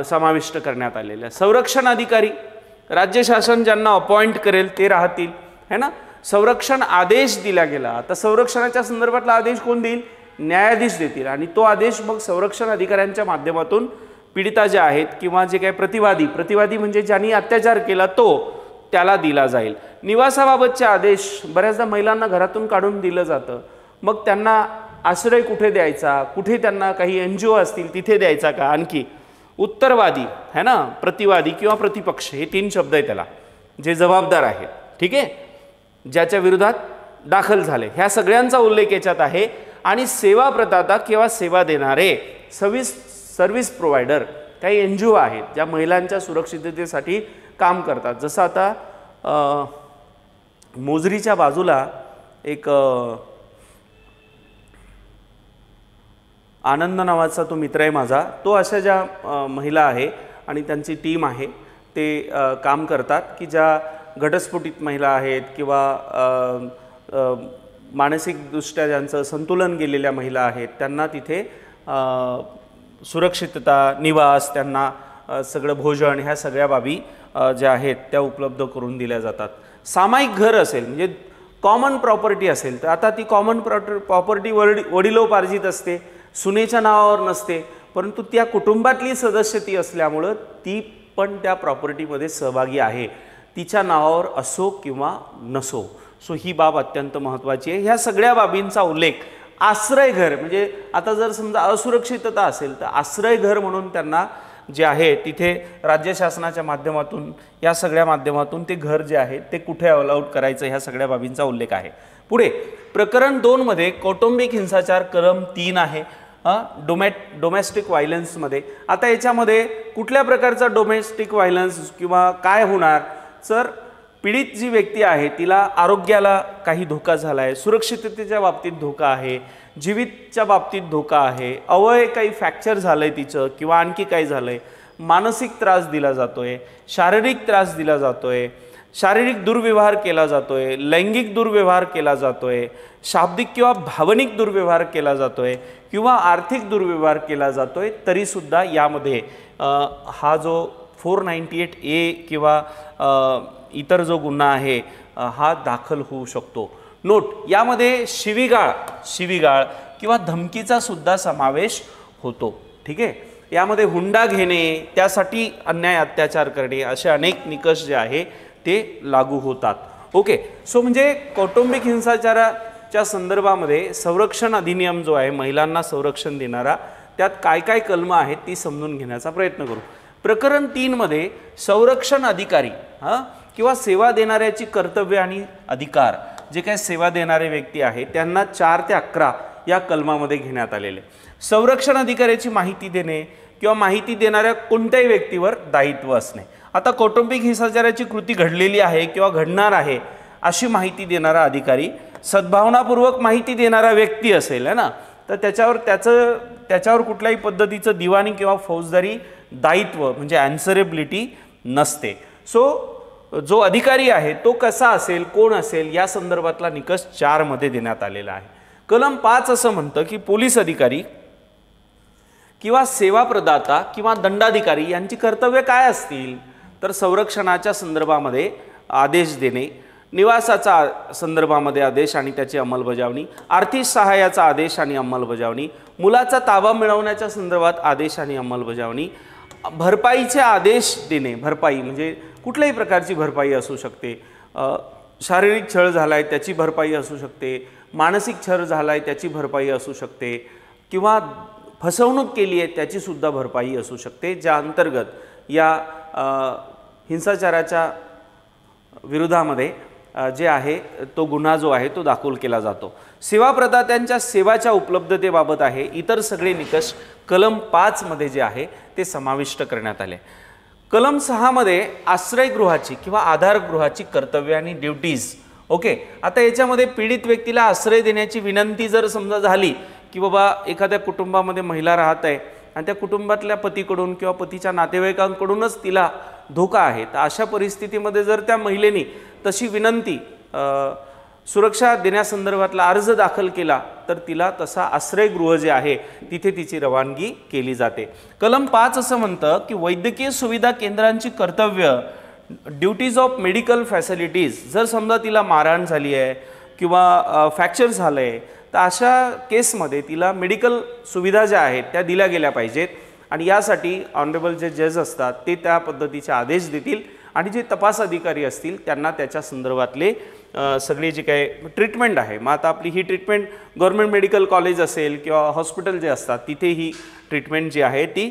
समाविष्ट करण्यात आलेल्या। संरक्षण अधिकारी राज्य शासन ज्यांना अपॉइंट करेल ते राहतील, है ना। संरक्षण आदेश दिला गेला, आता संरक्षणाच्या संदर्भातला आदेश कोण देईल? न्यायाधीश देतील आणि तो आदेश मग संरक्षण अधिकाऱ्यांच्या माध्यमातून पीडिता जे आहेत किंवा जे काही प्रतिवादी म्हणजे ज्यांनी अत्याचार केला त्याला दिला जाईल। निवासाबाबतचे आदेश बऱ्याचदा महिलांना घरातून काढून दिलं जातं, मग त्यांना आश्रय कुठे द्यायचा, कुठे त्यांना काही NGO असतील तिथे द्यायचा का? आणखी उत्तरवादी है ना, प्रतिवादी किंवा प्रतिपक्ष हे 3 शब्द आहे त्याला, जे जबाबदार आहेत, ठीक आहे, ज्याच्या विरोधात दाखल झाले, ह्या सगळ्यांचा उल्लेख याच्यात आहे। आणि सेवा प्रदाता किंवा सेवा देणारे सर्व्हिस प्रोव्हायडर काही NGO आहेत ज्या महिलांच्या सुरक्षिततेसाठी काम करतात। जसं आता मोजरीच्या बाजूला एक आनंद नावाचा तो मित्र आहे माझा, तो अशा ज्या महिला आहे आणि त्यांची टीम आहे ते काम करतात की ज्या घटस्फोटित महिला आहेत किंवा मानसिकदृष्ट्या ज्यांचं संतुलन गेलेल्या महिला आहेत त्यांना तिथे सुरक्षितता, निवास, त्यांना सगळं भोजन, ह्या सगळ्या बाबी ज्या आहेत त्या उपलब्ध करून दिल्या जातात। सामायिक घर असेल म्हणजे कॉमन प्रॉपर्टी असेल तर आता ती कॉमन प्रॉपर्टी वडिलोपार्जित असते, सुनेच्या नावावर नसते, परंतु त्या कुटुंबातली सदस्य ती असल्यामुळं ती पण त्या प्रॉपर्टीमध्ये सहभागी आहे, तिच्या नावावर असो किंवा नसो। सो ही बाब अत्यंत महत्त्वाची आहे। ह्या सगळ्या बाबींचा उल्लेख आश्रय घर म्हणजे आता जर समजा असुरक्षितता असेल तर आश्रय घर म्हणून त्यांना जे आहे तिथे राज्य शासनाच्या माध्यमातून या सगळ्या माध्यमातून ते घर जे आहे ते कुठे अलाउड करायचं ह्या सगळ्या बाबींचा उल्लेख आहे। पुढे प्रकरण 2 मध्ये कौटुंबिक हिंसाचार कलम 3 आहे डोमेस्टिक व्हायलन्समध्ये। आता याच्यामध्ये कुठल्या प्रकारचा डोमेस्टिक व्हायलन्स किंवा काय होणार, तर पीडित जी व्यक्ती आहे तिला आरोग्याला काही धोका झाला आहे, सुरक्षिततेच्या बाबतीत धोका आहे, जीवितच्या बाबतीत धोका आहे, अवयव काही फ्रॅक्चर झालं आहे तिचं किंवा आणखी काही झालं आहे, मानसिक त्रास दिला जातो आहे, शारीरिक त्रास दिला जातो आहे, शारीरिक दुर्व्यवहार केला जातो आहे, लैंगिक दुर्व्यवहार केला जातो आहे, शाब्दिक किंवा भावनिक दुर्व्यवहार केला जातो आहे किंवा आर्थिक दुर्व्यवहार केला जातो आहे, तरीसुद्धा यामध्ये हा जो 498A किंवा इतर जो गुन्हा आहे हा दाखल होऊ शकतो। नोट, यामध्ये शिवीगाळ किंवा धमकीचा सुद्धा समावेश होतो, ठीक आहे। यामध्ये हुंडा घेणे, त्यासाठी अन्याय अत्याचार करणे असे अनेक निकष जे आहे ते लागू होतात। ओके, सो म्हणजे कौटुंबिक हिंसाचाराच्या संदर्भामध्ये संरक्षण अधिनियम जो आहे महिलांना संरक्षण देणारा, त्यात काय काय कलम आहेत ती समजून घेण्याचा प्रयत्न करू। प्रकरण 3 मध्ये संरक्षण अधिकारी किंवा सेवा देणाऱ्याची कर्तव्य आणि अधिकार, जे काही सेवा देणारे व्यक्ती आहे त्यांना 4 ते 11 या कलमामध्ये घेण्यात आलेले। संरक्षण अधिकाऱ्याची माहिती देणे किंवा माहिती देणाऱ्या कोणत्याही व्यक्तीवर दायित्व असणे। आता कौटुंबिक हिंसाचाराची कृती घडलेली आहे किंवा घडणार आहे अशी माहिती देणारा अधिकारी, सद्भावनापूर्वक माहिती देणारा व्यक्ती असेल है ना, तर त्याच्यावर कुठल्याही पद्धतीचं दिवाणी किंवा फौजदारी दायित्व म्हणजे ॲन्सरेबिलिटी नसते। सो जो अधिकारी आहे तो कसा असेल, कोण असेल, या संदर्भातला निकष 4 मध्ये देण्यात आलेला आहे। कलम 5 असं म्हणतं की पोलीस अधिकारी किंवा सेवा प्रदाता किंवा दंडाधिकारी यांची कर्तव्य काय असतील, तर संरक्षणाच्या संदर्भामध्ये आदेश देणे, निवासाचा संदर्भामध्ये आदेश आणि त्याची अंमलबजावणी, आर्थिक सहाय्याचा आदेश आणि अंमलबजावणी, मुलाचा ताबा मिळवण्याच्या संदर्भात आदेश आणि अंमलबजावणी, भरपाईचे आदेश देणे, भरपाई म्हणजे कुठल्याही प्रकारची भरपाई असू शकते, शारीरिक छळ झाला आहे त्याची भरपाई असू शकते, मानसिक छळ झाला आहे त्याची भरपाई असू शकते किंवा फसवणूक केली आहे त्याची सुद्धा भरपाई असू शकते, ज्या अंतर्गत या हिंसाचाराच्या विरोधामध्ये जे आहे तो गुन्हा जो आहे तो दाखल केला जातो। सेवा प्रदात्यांच्या सेवाच्या उपलब्धतेबाबत आहे इतर सगळे निकष कलम 5 मध्ये जे आहे ते समाविष्ट करण्यात आले। कलम 6 मध्ये आश्रयगृहाची किंवा आधारगृहाची कर्तव्य आणि ड्युटीज। ओके, आता याच्यामध्ये पीडित व्यक्तीला आश्रय देण्याची विनंती जर समजा झाली की बाबा एखाद्या कुटुंबामध्ये महिला राहत आहे आणि त्या कुटुंबातल्या पतीकडून किंवा पतीच्या नातेवाईकांकडूनच तिला धोका आहे, तर अशा परिस्थितीमध्ये जर त्या महिलेने तशी विनंती सुरक्षा देण्यासंदर्भातला अर्ज दाखल केला तर तिला तसा आश्रयगृह जे आहे तिथे तिची रवानगी केली जाते। कलम 5 असं म्हणतं की वैद्यकीय सुविधा केंद्रांची कर्तव्य ड्युटीज ऑफ मेडिकल फॅसिलिटीज, जर समजा तिला मारहाण झाली आहे किंवा फ्रॅक्चर झालं आहे तर अशा केसमध्ये तिला मेडिकल सुविधा ज्या आहेत त्या दिल्या गेल्या पाहिजेत आणि यासाठी ऑनरेबल जे जज असतात ते त्या पद्धतीचे आदेश देतील आणि जे तपास अधिकारी असतील त्यांना त्याच्या संदर्भातले सगळे जे काही ट्रीटमेंट आहे, मग आता आपली ही ट्रीटमेंट गव्हर्नमेंट मेडिकल कॉलेज असेल किंवा हॉस्पिटल जे असतात तिथे ही ट्रीटमेंट जी आहे ती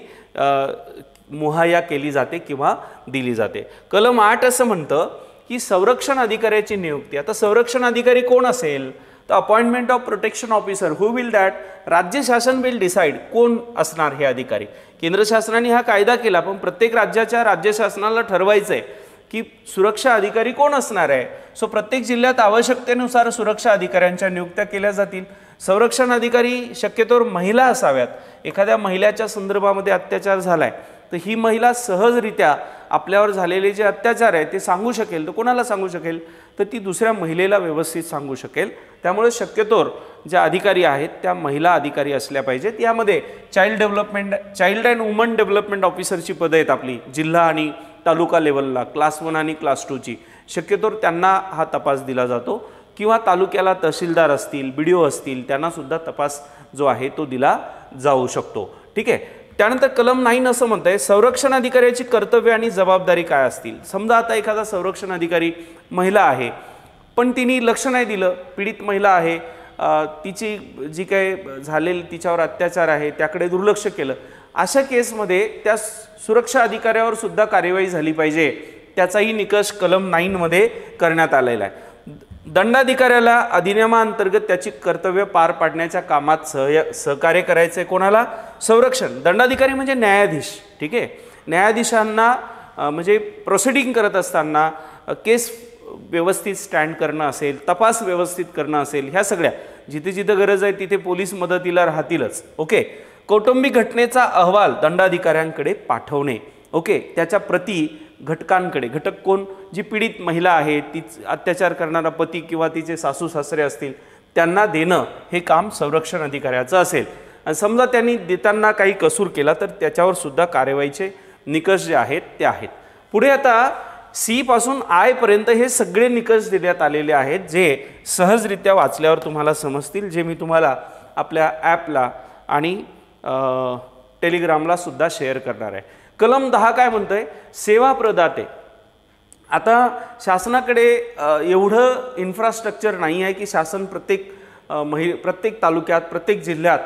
मुहैया केली जाते किंवा दिली जाते। कलम 8 असं म्हणतं की संरक्षण अधिकाऱ्याची नियुक्ती। आता संरक्षण अधिकारी कोण असेल तर appointment of protection officer, who will that, राज्य शासन विल डिसाइड कोण असणार हे अधिकारी। केंद्र शासनाने हा कायदा केला पण प्रत्येक राज्याच्या राज्य शासनाला ठरवायचं आहे की सुरक्षा अधिकारी कोण असणार आहे। सो प्रत्येक जिल्ह्यात आवश्यकतेनुसार सुरक्षा अधिकाऱ्यांच्या नियुक्त्या केल्या जातील। संरक्षण अधिकारी शक्यतोवर महिला असाव्यात। एखाद्या महिलेच्या संदर्भामध्ये अत्याचार झालाय तर ही महिला सहजरित्या आपल्यावर झालेले जे अत्याचार आहे ते सांगू शकेल, तर कोणाला सांगू शकेल तर ती दुसऱ्या महिलेला व्यवस्थित सांगू शकेल। त्यामुळे शक्यतोवर ज्या अधिकारी आहेत त्या महिला अधिकारी असल्या पाहिजेत। यामध्ये चाइल्ड अँड वुमन डेव्हलपमेंट ऑफिसरची पदं आहेत आपली जिल्हा आणि तालुका लेवलला, क्लास 1 आणि क्लास 2 ची, शक्यतोवर त्यांना हा तपास दिला जातो किंवा तालुक्याला तहसीलदार असतील, BDO असतील त्यांना सुद्धा तपास जो आहे तो दिला जाऊ शकतो। ठीक आहे, त्यानंतर कलम 9 असं म्हणतंय संरक्षण अधिकाऱ्याची कर्तव्य आणि जबाबदारी काय असतील। समजा आता एखादा संरक्षण अधिकारी महिला आहे पण तिने लक्ष नाही दिलं, पीडित महिला आहे, तिची जी काही झालेली तिच्यावर अत्याचार आहे त्याकडे दुर्लक्ष केलं, अशा केसमध्ये त्या सुरक्षा अधिकाऱ्यावर सुद्धा कार्यवाही झाली पाहिजे, त्याचाही निकष कलम 9 मध्ये करण्यात आलेला आहे। दंडाधिकाऱ्याला अधिनियमाअंतर्गत त्याची कर्तव्य पार पाडण्याच्या कामात सहकार्य करायचे कोणाला, संरक्षण। दंडाधिकारी म्हणजे न्यायाधीश। ठीक आहे, न्यायाधीशांना म्हणजे प्रोसिडिंग करत असताना केस व्यवस्थित स्टँड करणं असेल, तपास व्यवस्थित करणं असेल, ह्या सगळ्या जिथे जिथे गरज आहे तिथे पोलीस मदतीला राहतीलच। ओके, कौटुंबिक घटनेचा अहवाल दंडाधिकाऱ्यांकडे पाठवणे। ओके, त्याच्या प्रती घटकांकडे, घटक कोण, जी पीडित महिला आहे, ती अत्याचार करणारा पती किंवा तिचे सासू सासरे असतील त्यांना देणं हे काम संरक्षण अधिकाऱ्याचं असेल। आणि समजा त्यांनी देताना काही कसूर केला तर त्याच्यावर सुद्धा कार्यवाहीचे निकष जे आहेत ते आहेत। पुढे आता C पासून I पर्यंत हे सगळे निकष देण्यात आलेले आहेत जे सहजरित्या वाचल्यावर तुम्हाला समजतील, जे मी तुम्हाला आपल्या ॲपला आणि टेलिग्रामला सुद्धा शेअर करणार आहे। कलम 10 काय म्हणतंय, सेवा प्रदाते। आता शासनाकडे एवढं इन्फ्रास्ट्रक्चर नाही आहे की शासन प्रत्येक तालुक्यात प्रत्येक जिल्ह्यात,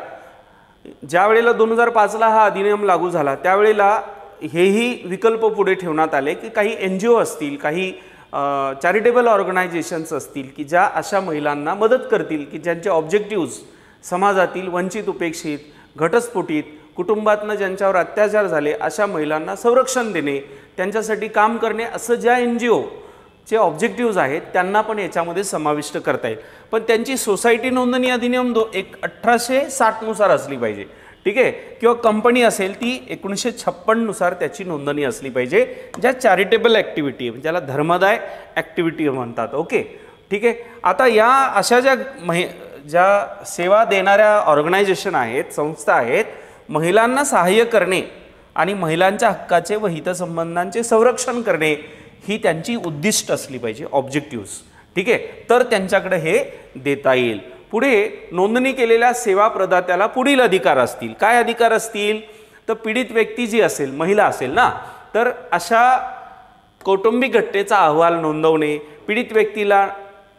ज्या वेळेला 2005ला हा अधिनियम लागू झाला त्यावेळेला हेही विकल्प पुढे ठेवण्यात आले की काही NGO असतील, काही चॅरिटेबल ऑर्गनायझेशन्स असतील की ज्या अशा महिलांना मदत करतील की ज्यांचे ऑब्जेक्टिव्ज समाजातील वंचित, उपेक्षित, घटस्फोटित, कुटुंबातनं ज्यांच्यावर अत्याचार झाले अशा महिलांना संरक्षण देणे, त्यांच्यासाठी काम करणे, असं ज्या NGO चे ऑब्जेक्टिव्ज आहेत त्यांना पण याच्यामध्ये समाविष्ट करता येईल। पण त्यांची सोसायटी नोंदणी अधिनियम 1860 नुसार असली पाहिजे। ठीक आहे, किंवा कंपनी असेल ती 1956 नुसार त्याची नोंदणी असली पाहिजे, ज्या चॅरिटेबल ॲक्टिव्हिटी ज्याला धर्मदाय ॲक्टिव्हिटी म्हणतात। ओके, ठीक आहे। आता या अशा ज्या सेवा देणाऱ्या ऑर्गनायझेशन आहेत, संस्था आहेत, महिलांना सहाय्य करणे आणि महिलांच्या हक्काचे व हितसंबंधांचे संरक्षण करणे ही त्यांची उद्दिष्ट असली पाहिजे, ऑब्जेक्टिव्ज। ठीक आहे, तर त्यांच्याकडे हे देता येईल। पुढे नोंदणी केलेल्या सेवा प्रदात्याला पुढील अधिकार असतील। काय अधिकार असतील तर पीडित व्यक्ती जी असेल, महिला असेल ना, तर अशा कौटुंबिक घटनेचा अहवाल नोंदवणे, पीडित व्यक्तीला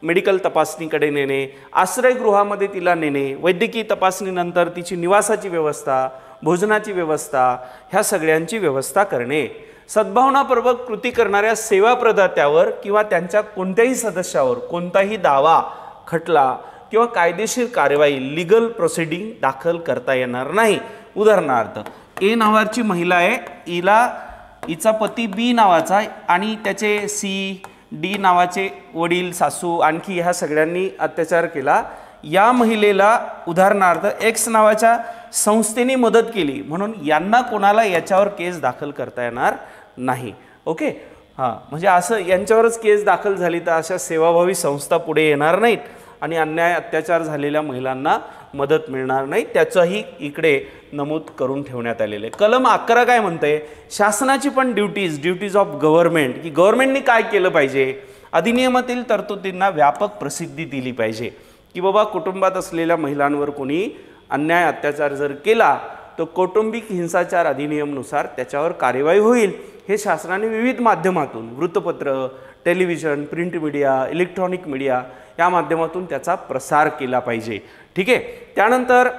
मेडिकल तपासणीकडे नेणे, आश्रयगृहामध्ये तिला नेणे, वैद्यकीय तपासणीनंतर तिची निवासाची व्यवस्था, भोजनाची व्यवस्था, ह्या सगळ्यांची व्यवस्था करणे। सद्भावनापूर्वक कृती करणाऱ्या सेवा प्रदात्यावर किंवा त्यांच्या कोणत्याही सदस्यावर कोणताही दावा, खटला किंवा कायदेशीर कारवाई लीगल प्रोसिडिंग दाखल करता येणार नाही. उदाहरणार्थ ए नावाची महिला आहे, हिचा पती बी नावाचा आहे आणि त्याचे सी डी नावाचे वडील, सासू, आणखी ह्या सगळ्यांनी अत्याचार केला. या महिलेला उदाहरणार्थ एक्स नावाच्या संस्थेने मदत केली म्हणून यांना कोणाला याच्यावर केस दाखल करता येणार नाही. ओके, हां, म्हणजे असं यांच्यावरच केस दाखल झाली तर अशा सेवाभावी संस्था पुढे येणार नाहीत आणि अन्याय अत्याचार झालेल्या महिलांना मदत मिळणार नाही. त्याचंही इकडे नमूद करून ठेवण्यात आलेले. कलम 11 काय म्हणते, शासनाची पण ड्युटीज ऑफ गव्हर्नमेंट, की गव्हर्नमेंटनी काय केलं पाहिजे, अधिनियमातील तरतुदींना व्यापक प्रसिद्धी दिली पाहिजे, की बाबा कुटुंबात असलेल्या महिलांवर कोणी अन्याय अत्याचार जर केला तर कौटुंबिक हिंसाचार अधिनियमनुसार त्याच्यावर कार्यवाही होईल. हे शासनाने विविध माध्यमातून, वृत्तपत्र, television, print media, electronic media या माध्यमातून त्याचा प्रसार केला पाहिजे. ठीक आहे. त्यानंतर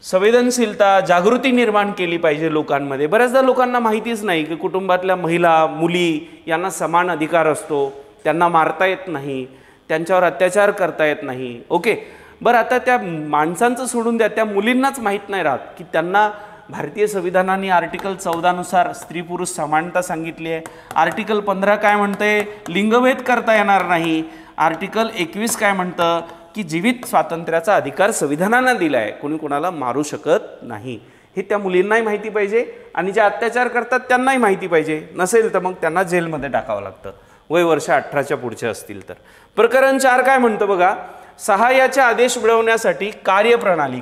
संवेदनशीलता, जागृती निर्माण केली पाहिजे लोकांमध्ये. बऱ्याचदा लोकांना माहितीच नाही की कुटुंबातल्या महिला, मुली यांना समान अधिकार असतो, त्यांना मारता येत नाही, त्यांच्यावर अत्याचार करता येत नाही. ओके, बरं, आता त्या माणसांचं सोडून द्या, त्या मुलींनाच माहीत नाही राहत की त्यांना भारतीय संविधानाने आर्टिकल 14 नुसार स्त्री पुरुष समानता सांगितली आहे. आर्टिकल 15 काय म्हणते, लिंगभेद करता येणार नाही. आर्टिकल 21 काय म्हणतं की जीवित स्वातंत्र्याचा अधिकार संविधानानं दिला आहे, कोणी कोणाला मारू शकत नाही. हे त्या मुलींनाही माहिती पाहिजे आणि जे अत्याचार करतात त्यांनाही माहिती पाहिजे. नसेल तर मग त्यांना जेलमध्ये टाकावं लागतं, वय वर्ष 18च्या पुढचे असतील तर. प्रकरण 4 काय म्हणतं बघा, सहाय्याचे आदेश मिळवण्यासाठी कार्यप्रणाली.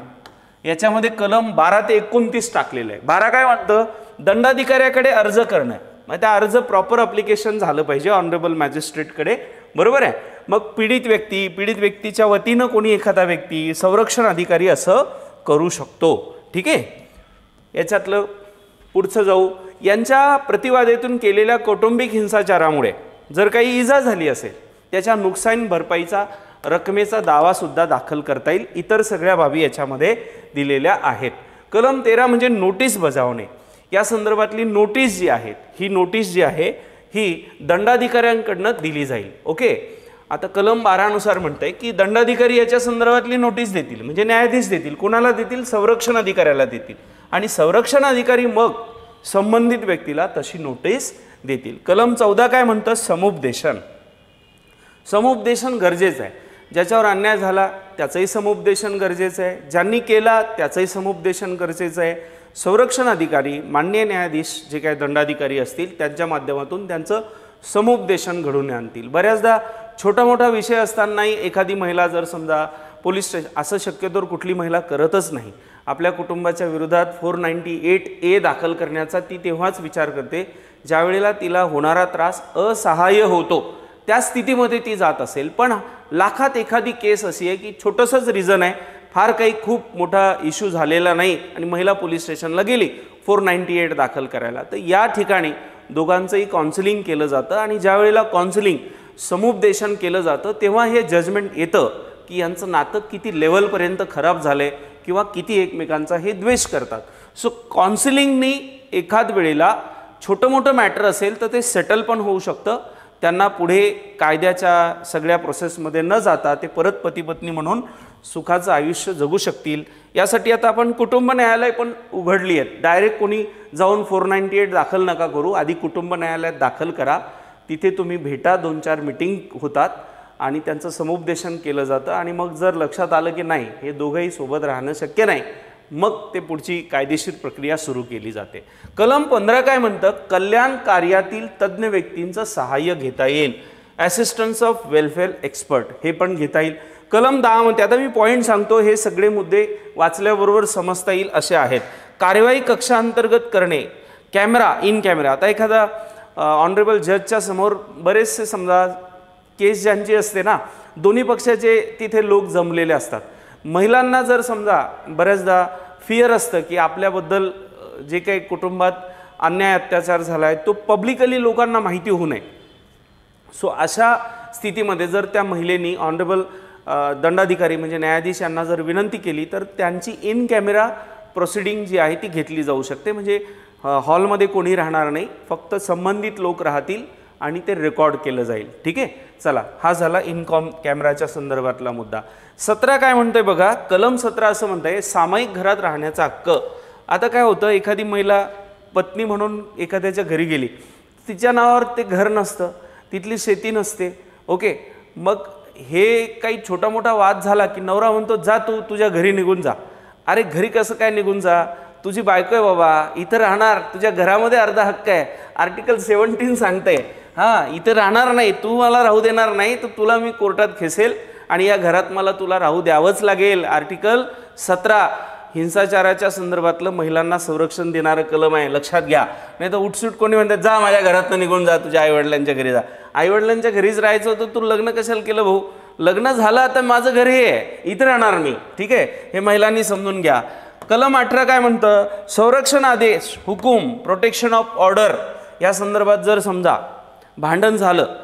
याच्यामध्ये कलम 12 ते 29 टाकलेलं आहे. 12 काय म्हणतं, दंडाधिकाऱ्याकडे अर्ज करणं. मग त्या अर्ज प्रॉपर अप्लिकेशन झालं पाहिजे ऑनरेबल मॅजिस्ट्रेटकडे, बरोबर आहे. मग पीडित व्यक्तीच्या वतीनं कोणी एखादा व्यक्ती, संरक्षण अधिकारी असं करू शकतो. ठीक आहे. याच्यातलं पुढचं जाऊ, यांच्या प्रतिवादेतून केलेल्या कौटुंबिक हिंसाचारामुळे जर काही इजा झाली असेल त्याच्या नुकसान भरपाईचा रकमेचा दावा सुद्धा दाखल करता येईल. इतर सगळ्या बाबी याच्यामध्ये दिलेल्या आहेत. कलम 13 म्हणजे नोटीस बजावणे. या संदर्भातली नोटीस जी आहे, ही नोटीस जी आहे ही दंडाधिकाऱ्यांकडनं दिली जाईल. ओके, आता कलम 12 नुसार म्हणतंय की दंडाधिकारी याच्या संदर्भातली नोटीस देतील, म्हणजे न्यायाधीश देतील. कोणाला देतील, संरक्षण अधिकाऱ्याला देतील आणि संरक्षण अधिकारी मग संबंधित व्यक्तीला तशी नोटीस देतील. कलम 14 काय म्हणतं, समुपदेशन. समुपदेशन गरजेचं आहे. ज्याच्यावर अन्याय झाला त्याचंही समुपदेशन गरजेचं आहे, ज्यांनी केला त्याचंही समुपदेशन गरजेचं आहे. संरक्षण अधिकारी, माननीय न्यायाधीश जे काही दंडाधिकारी असतील त्यांच्या माध्यमातून त्यांचं समुपदेशन घडून आणतील. बऱ्याचदा छोटा मोठा विषय असतानाही एखादी महिला जर समजा पोलीस स्टेशन, असं शक्यतोवर कुठली महिला करतच नाही, आपल्या कुटुंबाच्या विरोधात 498A दाखल करण्याचा ती तेव्हाच विचार करते ज्यावेळेला तिला होणारा त्रास असहाय्य होतो, त्या स्थितीमध्ये ती जात असेल. पण लाखात एखादी केस अशी आहे की छोटंसंच रिझन आहे, फार काही खूप मोठा इश्यू झालेला नाही आणि महिला पोलीस स्टेशनला गेली 498 दाखल करायला, तर या ठिकाणी दोघांचंही काउन्सिलिंग केलं जातं आणि ज्या वेळेला काउन्सिलिंग, समुपदेशन केलं जातं तेव्हा हे जजमेंट येतं की यांचं नातं किती लेवलपर्यंत खराब झालंय किंवा किती एकमेकांचा हे द्वेष करतात. सो काउन्सिलिंगनी एखाद वेळेला छोटं मोठं मॅटर असेल तर ते सेटल पण होऊ शकतं. त्यांना पुढे कायद्याच्या सगळ्या प्रोसेसमध्ये न जाता ते परत पती पत्नी म्हणून सुखाचं आयुष्य जगू शकतील. यासाठी आता आपण कुटुंब न्यायालय पण उघडली आहेत. डायरेक्ट कोणी जाऊन 498 दाखल नका करू, आधी कुटुंब न्यायालयात दाखल करा. तिथे तुम्ही भेटा, 2-4 मीटिंग होतात आणि त्यांचं समुपदेशन केलं जातं आणि मग जर लक्षात आलं की नाही हे दोघंही सोबत राहणं शक्य नाही, मग ते पुढची कायदेशीर प्रक्रिया सुरू केली जाते. कलम 15 काय म्हणतं, कल्याण कार्यातील तज्ज्ञ व्यक्तींचं सहाय्य घेता येईल. असिस्टन्स ऑफ वेलफेअर एक्सपर्ट हे पण घेता येईल. कलम 10 म्हणते, आता मी पॉईंट सांगतो, हे सगळे मुद्दे वाचल्याबरोबर समजता येईल असे आहेत. कार्यवाही कक्षांतर्गत करणे, कॅमेरा, इन कॅमेरा. आता एखादा ऑनरेबल जजच्या समोर बरेचसे समजा केस ज्यांची असते ना, दोन्ही पक्षाचे तिथे लोक जमलेले असतात. महिलांना जर समजा बऱ्याचदा फिअर असतं की आपल्याबद्दल जे काही कुटुंबात अन्याय अत्याचार झाला आहे तो पब्लिकली लोकांना माहिती होऊ नये. सो अशा स्थितीमध्ये जर त्या महिलेनी ऑनरेबल दंडाधिकारी म्हणजे न्यायाधीश यांना जर विनंती केली तर त्यांची इन कॅमेरा प्रोसिडिंग जी आहे ती घेतली जाऊ शकते. म्हणजे हॉलमध्ये कोणी राहणार नाही, फक्त संबंधित लोक राहतील आणि ते रेकॉर्ड केलं जाईल. ठीक आहे, चला हा झाला इनकॉम कॅमेराच्या संदर्भातला मुद्दा. 17 काय म्हणतोय बघा, कलम 17 असं म्हणतंय सामायिक घरात राहण्याचा हक्क. आता काय होतं, एखादी महिला पत्नी म्हणून एखाद्याच्या घरी गेली, तिच्या नावावर ते घर नसतं, तिथली शेती नसते. ओके, मग हे काही छोटा मोठा वाद झाला की नवरा म्हणतो जा तू तुझ्या घरी निघून जा. अरे घरी कसं काय निघून जा, तुझी बायको आहे बाबा, इथं राहणार, तुझ्या घरामध्ये अर्धा हक्क आहे. आर्टिकल 17 सांगतंय हां इथं राहणार नाही, तू मला राहू देणार नाही तर तुला मी कोर्टात खेसेल आणि या घरात मला तुला राहू द्यावंच लागेल. आर्टिकल 17 हिंसाचाराच्या संदर्भातलं महिलांना संरक्षण देणारं कलम आहे, लक्षात घ्या. नाही तर उठसूट कोणी म्हणतात जा माझ्या घरातनं निघून जा, तुझ्या आईवडिलांच्या घरी जा. आईवडिलांच्या घरीच राहायचं होतं, तू लग्न कशाला केलं भाऊ? लग्न झालं आता माझं घर हे आहे, इथं राहणार मी. ठीक आहे, हे महिलांनी समजून घ्या. कलम 18 काय म्हणतं, संरक्षण आदेश, हुकूम, प्रोटेक्शन ऑफ ऑर्डर या संदर्भात जर समजा भांडण झालं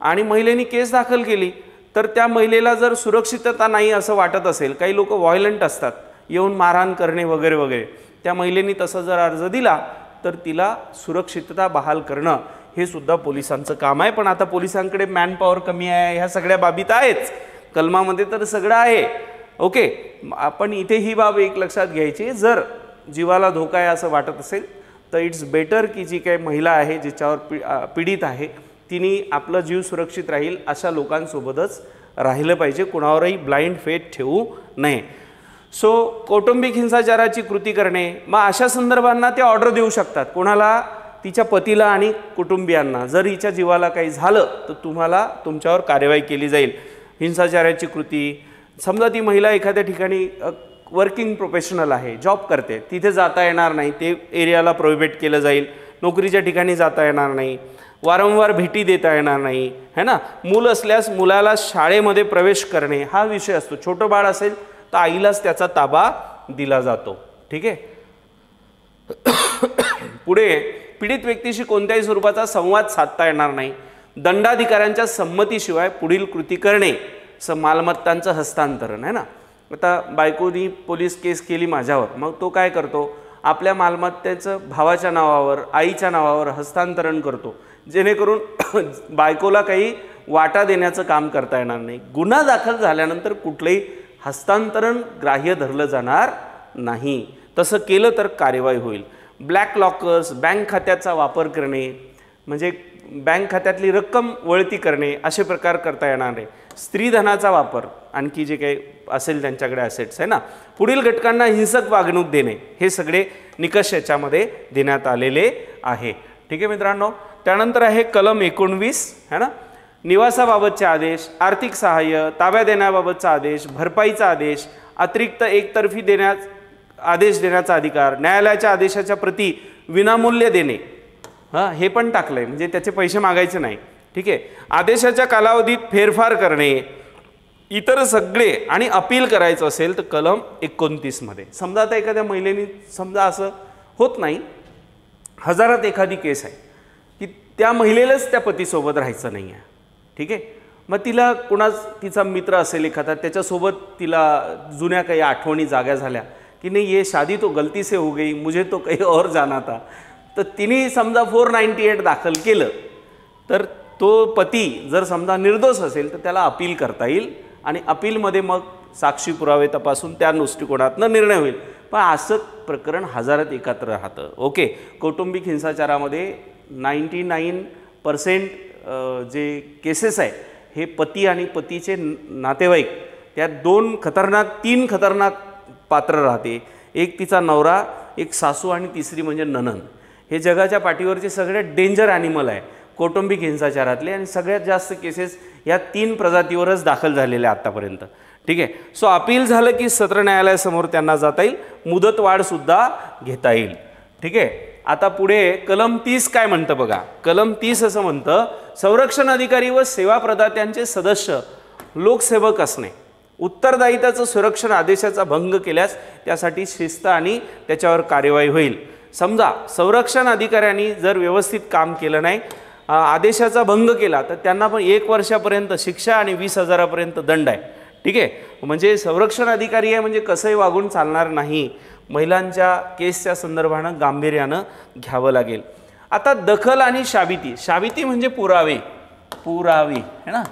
आणि महिलेने केस दाखल केली तर त्या महिलेला जर सुरक्षितता नाही असं वाटत असेल, काही लोक व्हायलंट असतात, येऊन मारहाण करणे वगैरे वगैरे, त्या महिलेने तसा जर अर्ज दिला तर तिला सुरक्षितता बहाल करणं हे सुद्धा पोलिसांचं काम आहे. पण आता पोलिसांकडे मॅनपॉवर कमी आहे, ह्या सगळ्या बाबीत आहेच, कलमामध्ये तर सगळं आहे. ओके, आपण इथे ही बाब एक लक्षात घ्यायची, जर जीवाला धोका आहे असं वाटत असेल तर इट्स बेटर की जी काही महिला आहे जिच्यावर पीडित आहे तिने आपला जीव सुरक्षित राहील अशा लोकांसोबतच राहिलं पाहिजे, कुणावरही ब्लाइंड फेथ ठेवू नये. सो कौटुंबिक हिंसाचाराची कृती करणे, मग अशा संदर्भांना ते ऑर्डर देऊ शकतात कोणाला, तिच्या पतीला आणि कुटुंबियांना. जर हिच्या जीवाला काही झालं तर तुम्हाला तुमच्यावर कार्यवाही केली जाईल. हिंसाचाराची कृती, समजा ती महिला एखाद्या ठिकाणी वर्किंग प्रोफेशनल आहे, जॉब करते, तिथे जाता येणार नाही, ते एरियाला प्रोहिबिट केलं जाईल. नोकरीच्या ठिकाणी जाता येणार नाही, वारंवार भेटी देता येणार नाही, है ना. मूल असल्यास मुलाला शाळेमध्ये प्रवेश करणे हा विषय असतो. छोटं बाळ असेल तर आईलाच त्याचा ताबा दिला जातो. ठीक आहे. पुढे पीडित व्यक्तीशी कोणत्याही स्वरूपाचा संवाद साधता येणार नाही. दंडाधिकाऱ्यांच्या संमतीशिवाय पुढील कृती करणे, मालमत्तांचं हस्तांतरण, है ना. आता बायकोनी पोलीस केस केली माझ्यावर, मग तो काय करतो, आपल्या मालमत्तेचं भावाच्या नावावर आईच्या नावावर हस्तांतरण करतो, जेणेकरून बायकोला काही वाटा देण्याचं काम करता येणार नाही. गुन्हा दाखल झाल्यानंतर कुठलंही हस्तांतरण ग्राह्य धरलं जाणार नाही, तसं केलं तर कार्यवाही होईल. ब्लॅक लॉकर्स, बँक खात्याचा वापर करणे म्हणजे बँक खात्यातली रक्कम वळती करणे असे प्रकार करता येणार नाही. स्त्रीधनाचा वापर, आणखी जे काही असेल त्यांच्याकडे ॲसेट्स आहे ना, पुढील घटकांना हिंसक वागणूक देणे, हे सगळे निकष याच्यामध्ये देण्यात आलेले आहे. ठीक आहे मित्रांनो. त्यानंतर आहे कलम 19 है ना, निवासाबाबतचे आदेश, आर्थिक सहाय्य, ताब्यात देण्याबाबतचा आदेश, भरपाईचा आदेश, अतिरिक्त एकतर्फी आदेश देण्याचा अधिकार, न्यायालयाच्या आदेशाच्या प्रती विनामूल्य देणे, हां हे पण टाकलं आहे, म्हणजे त्याचे पैसे मागायचे नाही. ठीक आहे. आदेशाच्या कालावधीत फेरफार करणे, इतर सगळे, आणि अपील करायचं असेल तर कलम 29 मध्ये. समजा आता एखाद्या महिलेने समजा असं होत नाही, हजारात एखादी केस आहे की त्या महिलेलाच त्या पतीसोबत राहायचं नाही आहे. ठीक आहे. मग तिला तिचा मित्र असेल एखादा, त्याच्यासोबत तिला जुन्या काही आठवणी जाग्या झाल्या की नाही ये शादी तो गलती से हो गई, मुझे तो कहीं और जाना था, तर तिने समजा 498 दाखल केलं तर तो पती जर समजा निर्दोष असेल तर त्याला अपील करता येईल आणि अपीलमध्ये मग साक्षी पुरावे तपासून त्या दृष्टिकोनातनं निर्णय होईल. पण असं प्रकरण हजारात एकत्र राहतं. ओके. कौटुंबिक हिंसाचारामध्ये 99% जे केसेस आहे हे पती आणि पतीचे नातेवाईक, त्यात 3 खतरनाक पात्र राहते. एक तिचा नवरा, एक सासू आणि तिसरी म्हणजे नणंद. हे जगाच्या पाठीवरचे सगळ्यात डेंजर ॲनिमल आहे कौटुंबिक हिंसाचारातले, आणि सगळ्यात जास्त केसेस या 3 प्रजातीवरच दाखल झालेल्या आत्तापर्यंत. ठीक आहे. सो अपील झालं की सत्र न्यायालयासमोर त्यांना जाता येईल, मुदतवाढसुद्धा घेता येईल. ठीक आहे. आता पुढे कलम 30 काय म्हणतं बघा. कलम 30 असं म्हणतं, संरक्षण अधिकारी व सेवा प्रदात्यांचे सदस्य लोकसेवक असणे, उत्तरदायित्वाचं सुरक्षण आदेशाचा भंग केल्यास त्यासाठी शिस्त आणि त्याच्यावर कार्यवाही होईल. समजा संरक्षण अधिकाऱ्यांनी जर व्यवस्थित काम केलं नाही, आदेशाचा भंग केला तर त्यांना पण 1 वर्षापर्यंत शिक्षा आणि 20,000पर्यंत दंड आहे. ठीक आहे. म्हणजे संरक्षण अधिकारी आहे म्हणजे कसंही वागून चालणार नाही. महिलांच्या केसच्या संदर्भानं गांभीर्यानं घ्यावं लागेल. आता दखल आणि शाबिती. शाबिती म्हणजे पुरावे, पुरावे है ना,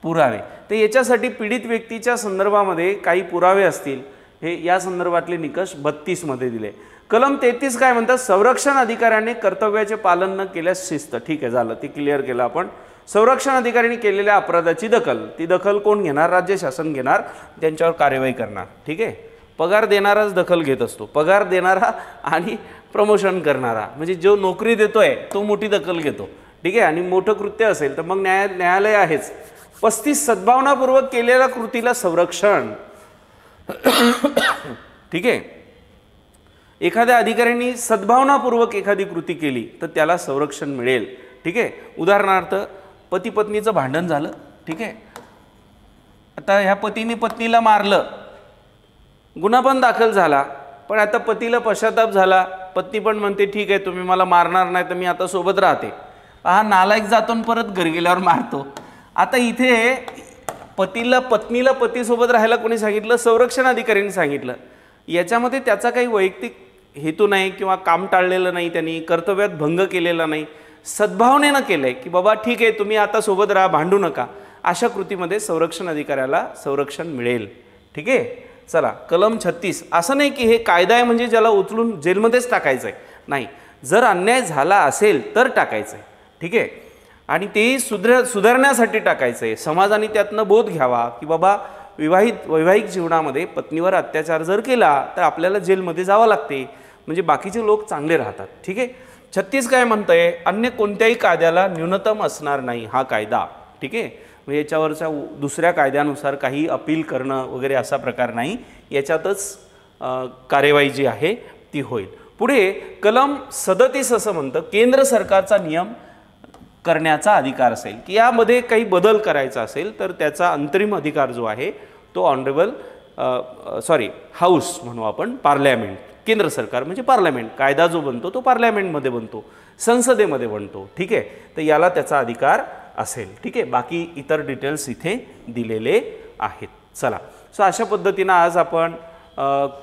पुरावे. तर याच्यासाठी पीडित व्यक्तीच्या संदर्भामध्ये काही पुरावे असतील, हे या संदर्भातले निकष 32 मध्ये दिले. कलम 33 काय म्हणतात, संरक्षण अधिकाऱ्याने कर्तव्याचे पालन न केल्यास शिस्त. ठीक आहे, झालं, ते क्लिअर केलं आपण. संरक्षण अधिकाऱ्यांनी केलेल्या अपराधाची दखल, ती दखल कोण घेणार, राज्य शासन घेणार, त्यांच्यावर कार्यवाही करणार. ठीक आहे, पगार देणाराच दखल घेत असतो, पगार देणारा आणि प्रमोशन करणारा, म्हणजे जो नोकरी देतोय तो मोठी दखल घेतो. ठीक आहे, आणि मोठं कृत्य असेल तर मग न्यायालय आहेच. 35 सद्भावनापूर्वक केलेल्या कृतीला संरक्षण. ठीक आहे, एखाद्या अधिकाऱ्यांनी सद्भावनापूर्वक एखादी कृती केली तर त्याला संरक्षण मिळेल. ठीक आहे, उदाहरणार्थ पती पत्नीचं भांडण झालं. ठीक आहे, आता ह्या पतीने पत्नीला मारलं, गुन्हा पण दाखल झाला, पण आता पतीला पश्चाताप झाला, पत्नी पण म्हणते ठीक आहे तुम्ही मला मारणार नाही तर मी आता सोबत राहते. हा नालायक जातो परत घरी गेल्यावर मारतो. आता इथे पत्नीला पतीसोबत राहायला कोणी सांगितलं, संरक्षण अधिकाऱ्यांनी सांगितलं. याच्यामध्ये त्याचा काही वैयक्तिक हेतू नाही किंवा काम टाळलेलं नाही, त्यांनी कर्तव्यात भंग केलेला नाही, सद्भावनेनं केलं आहे की बाबा ठीक आहे तुम्ही आता सोबत राहा, भांडू नका. अशा कृतीमध्ये संरक्षण अधिकाऱ्याला संरक्षण मिळेल. ठीक आहे, चला कलम 36. असं नाही की हे कायदा आहे म्हणजे ज्याला उचलून जेलमध्येच टाकायचं आहे, नाही, जर अन्याय झाला असेल तर टाकायचं आहे. ठीक आहे, आणि तेही सुधारण्यासाठी टाकायचं आहे. समाजाने त्यातनं बोध घ्यावा की बाबा वैवाहिक जीवनामध्ये पत्नीवर अत्याचार जर केला तर आपल्याला जेलमध्ये जावं लागते, म्हणजे बाकीचे लोक चांगले राहतात. ठीक आहे, 36 काय म्हणतंय, अन्य कोणत्याही कायद्याला न्यूनतम असणार नाही हा कायदा. ठीक आहे, म्हणजे याच्यावरच्या दुसऱ्या कायद्यानुसार काही अपील करणं वगैरे असा प्रकार नाही, याच्यातच कार्यवाही जी आहे ती होईल. पुढे कलम 37 असं म्हणतं, केंद्र सरकारचा नियम करण्याचा अधिकार असेल की यामध्ये काही बदल करायचा असेल तर त्याचा अंतरिम अधिकार जो आहे तो ऑनरेबल हाऊस म्हणू आपण, पार्लमेंट. केंद्र सरकार म्हणजे पार्लमेंट, कायदा जो बनतो तो पार्लमेंटमध्ये बनतो, संसदेमध्ये बनतो. ठीक आहे, तर याला त्याचा अधिकार असेल. ठीक आहे, बाकी इतर डिटेल्स इथे दिलेले आहेत. चला, सो अशा पद्धतीनं आज आपण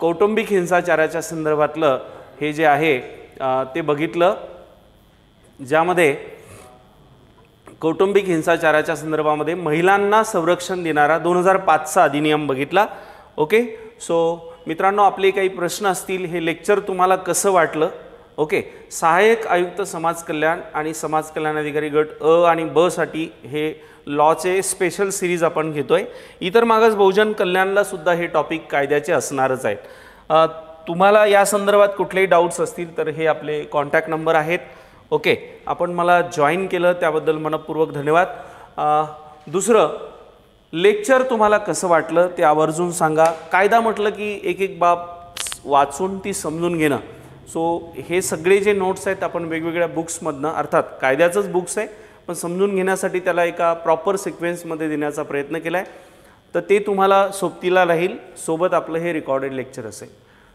कौटुंबिक हिंसाचाराच्या संदर्भातलं हे जे आहे ते बघितलं, ज्यामध्ये कौटुंबिक हिंसाचाराच्या संदर्भामध्ये महिलांना संरक्षण देणारा 2005चा अधिनियम बघितला. ओके, सो मित्रांनो, आपले काही प्रश्न असतील, हे लेक्चर तुम्हाला कसं वाटलं? ओके, सहाय्यक आयुक्त समाज कल्याण आणि समाज कल्याण अधिकारी गट अ आणि ब साठी हे लॉचे स्पेशल सिरीज आपण घेतोय. इतर मागास बहुजन कल्याणला सुद्धा हे टॉपिक कायद्याचे असणारच आहेत. तुम्हाला या संदर्भात कुठलेही डाऊट्स असतील तर हे आपले कॉन्टॅक्ट नंबर आहेत. ओके, आपण मला जॉईन केलं त्याबद्दल मनपूर्वक धन्यवाद. दुसरं, लेक्चर तुम्हाला कसं वाटलं ते आवर्जून सांगा. कायदा म्हटलं की एक एक बाब वाचून ती समजून घेणं. सो हे सगळे जे नोट्स आहेत आपण वेगवेगळ्या बुक्समधनं, अर्थात कायद्याचंच बुक्स आहे पण समजून घेण्यासाठी त्याला एका प्रॉपर सिक्वेन्समध्ये देण्याचा प्रयत्न केला आहे, तर ते तुम्हाला सोबतीला राहील. सोबत आपलं हे रेकॉर्डेड लेक्चर असेल.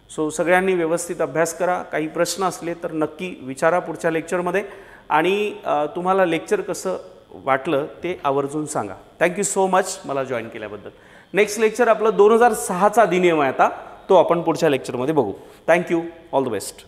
सो सगळ्यांनी व्यवस्थित अभ्यास करा. काही प्रश्न असले तर नक्की विचारा पुढच्या लेक्चरमध्ये, आणि तुम्हाला लेक्चर कसं वाटलं ते आवर्जून सांगा. थँक्यू सो मच मला जॉईन केल्याबद्दल. नेक्स्ट लेक्चर आपलं 2006चा अधिनियम आहे आता, तो आपण पुढच्या लेक्चरमध्ये बघू. Thank you, all the best.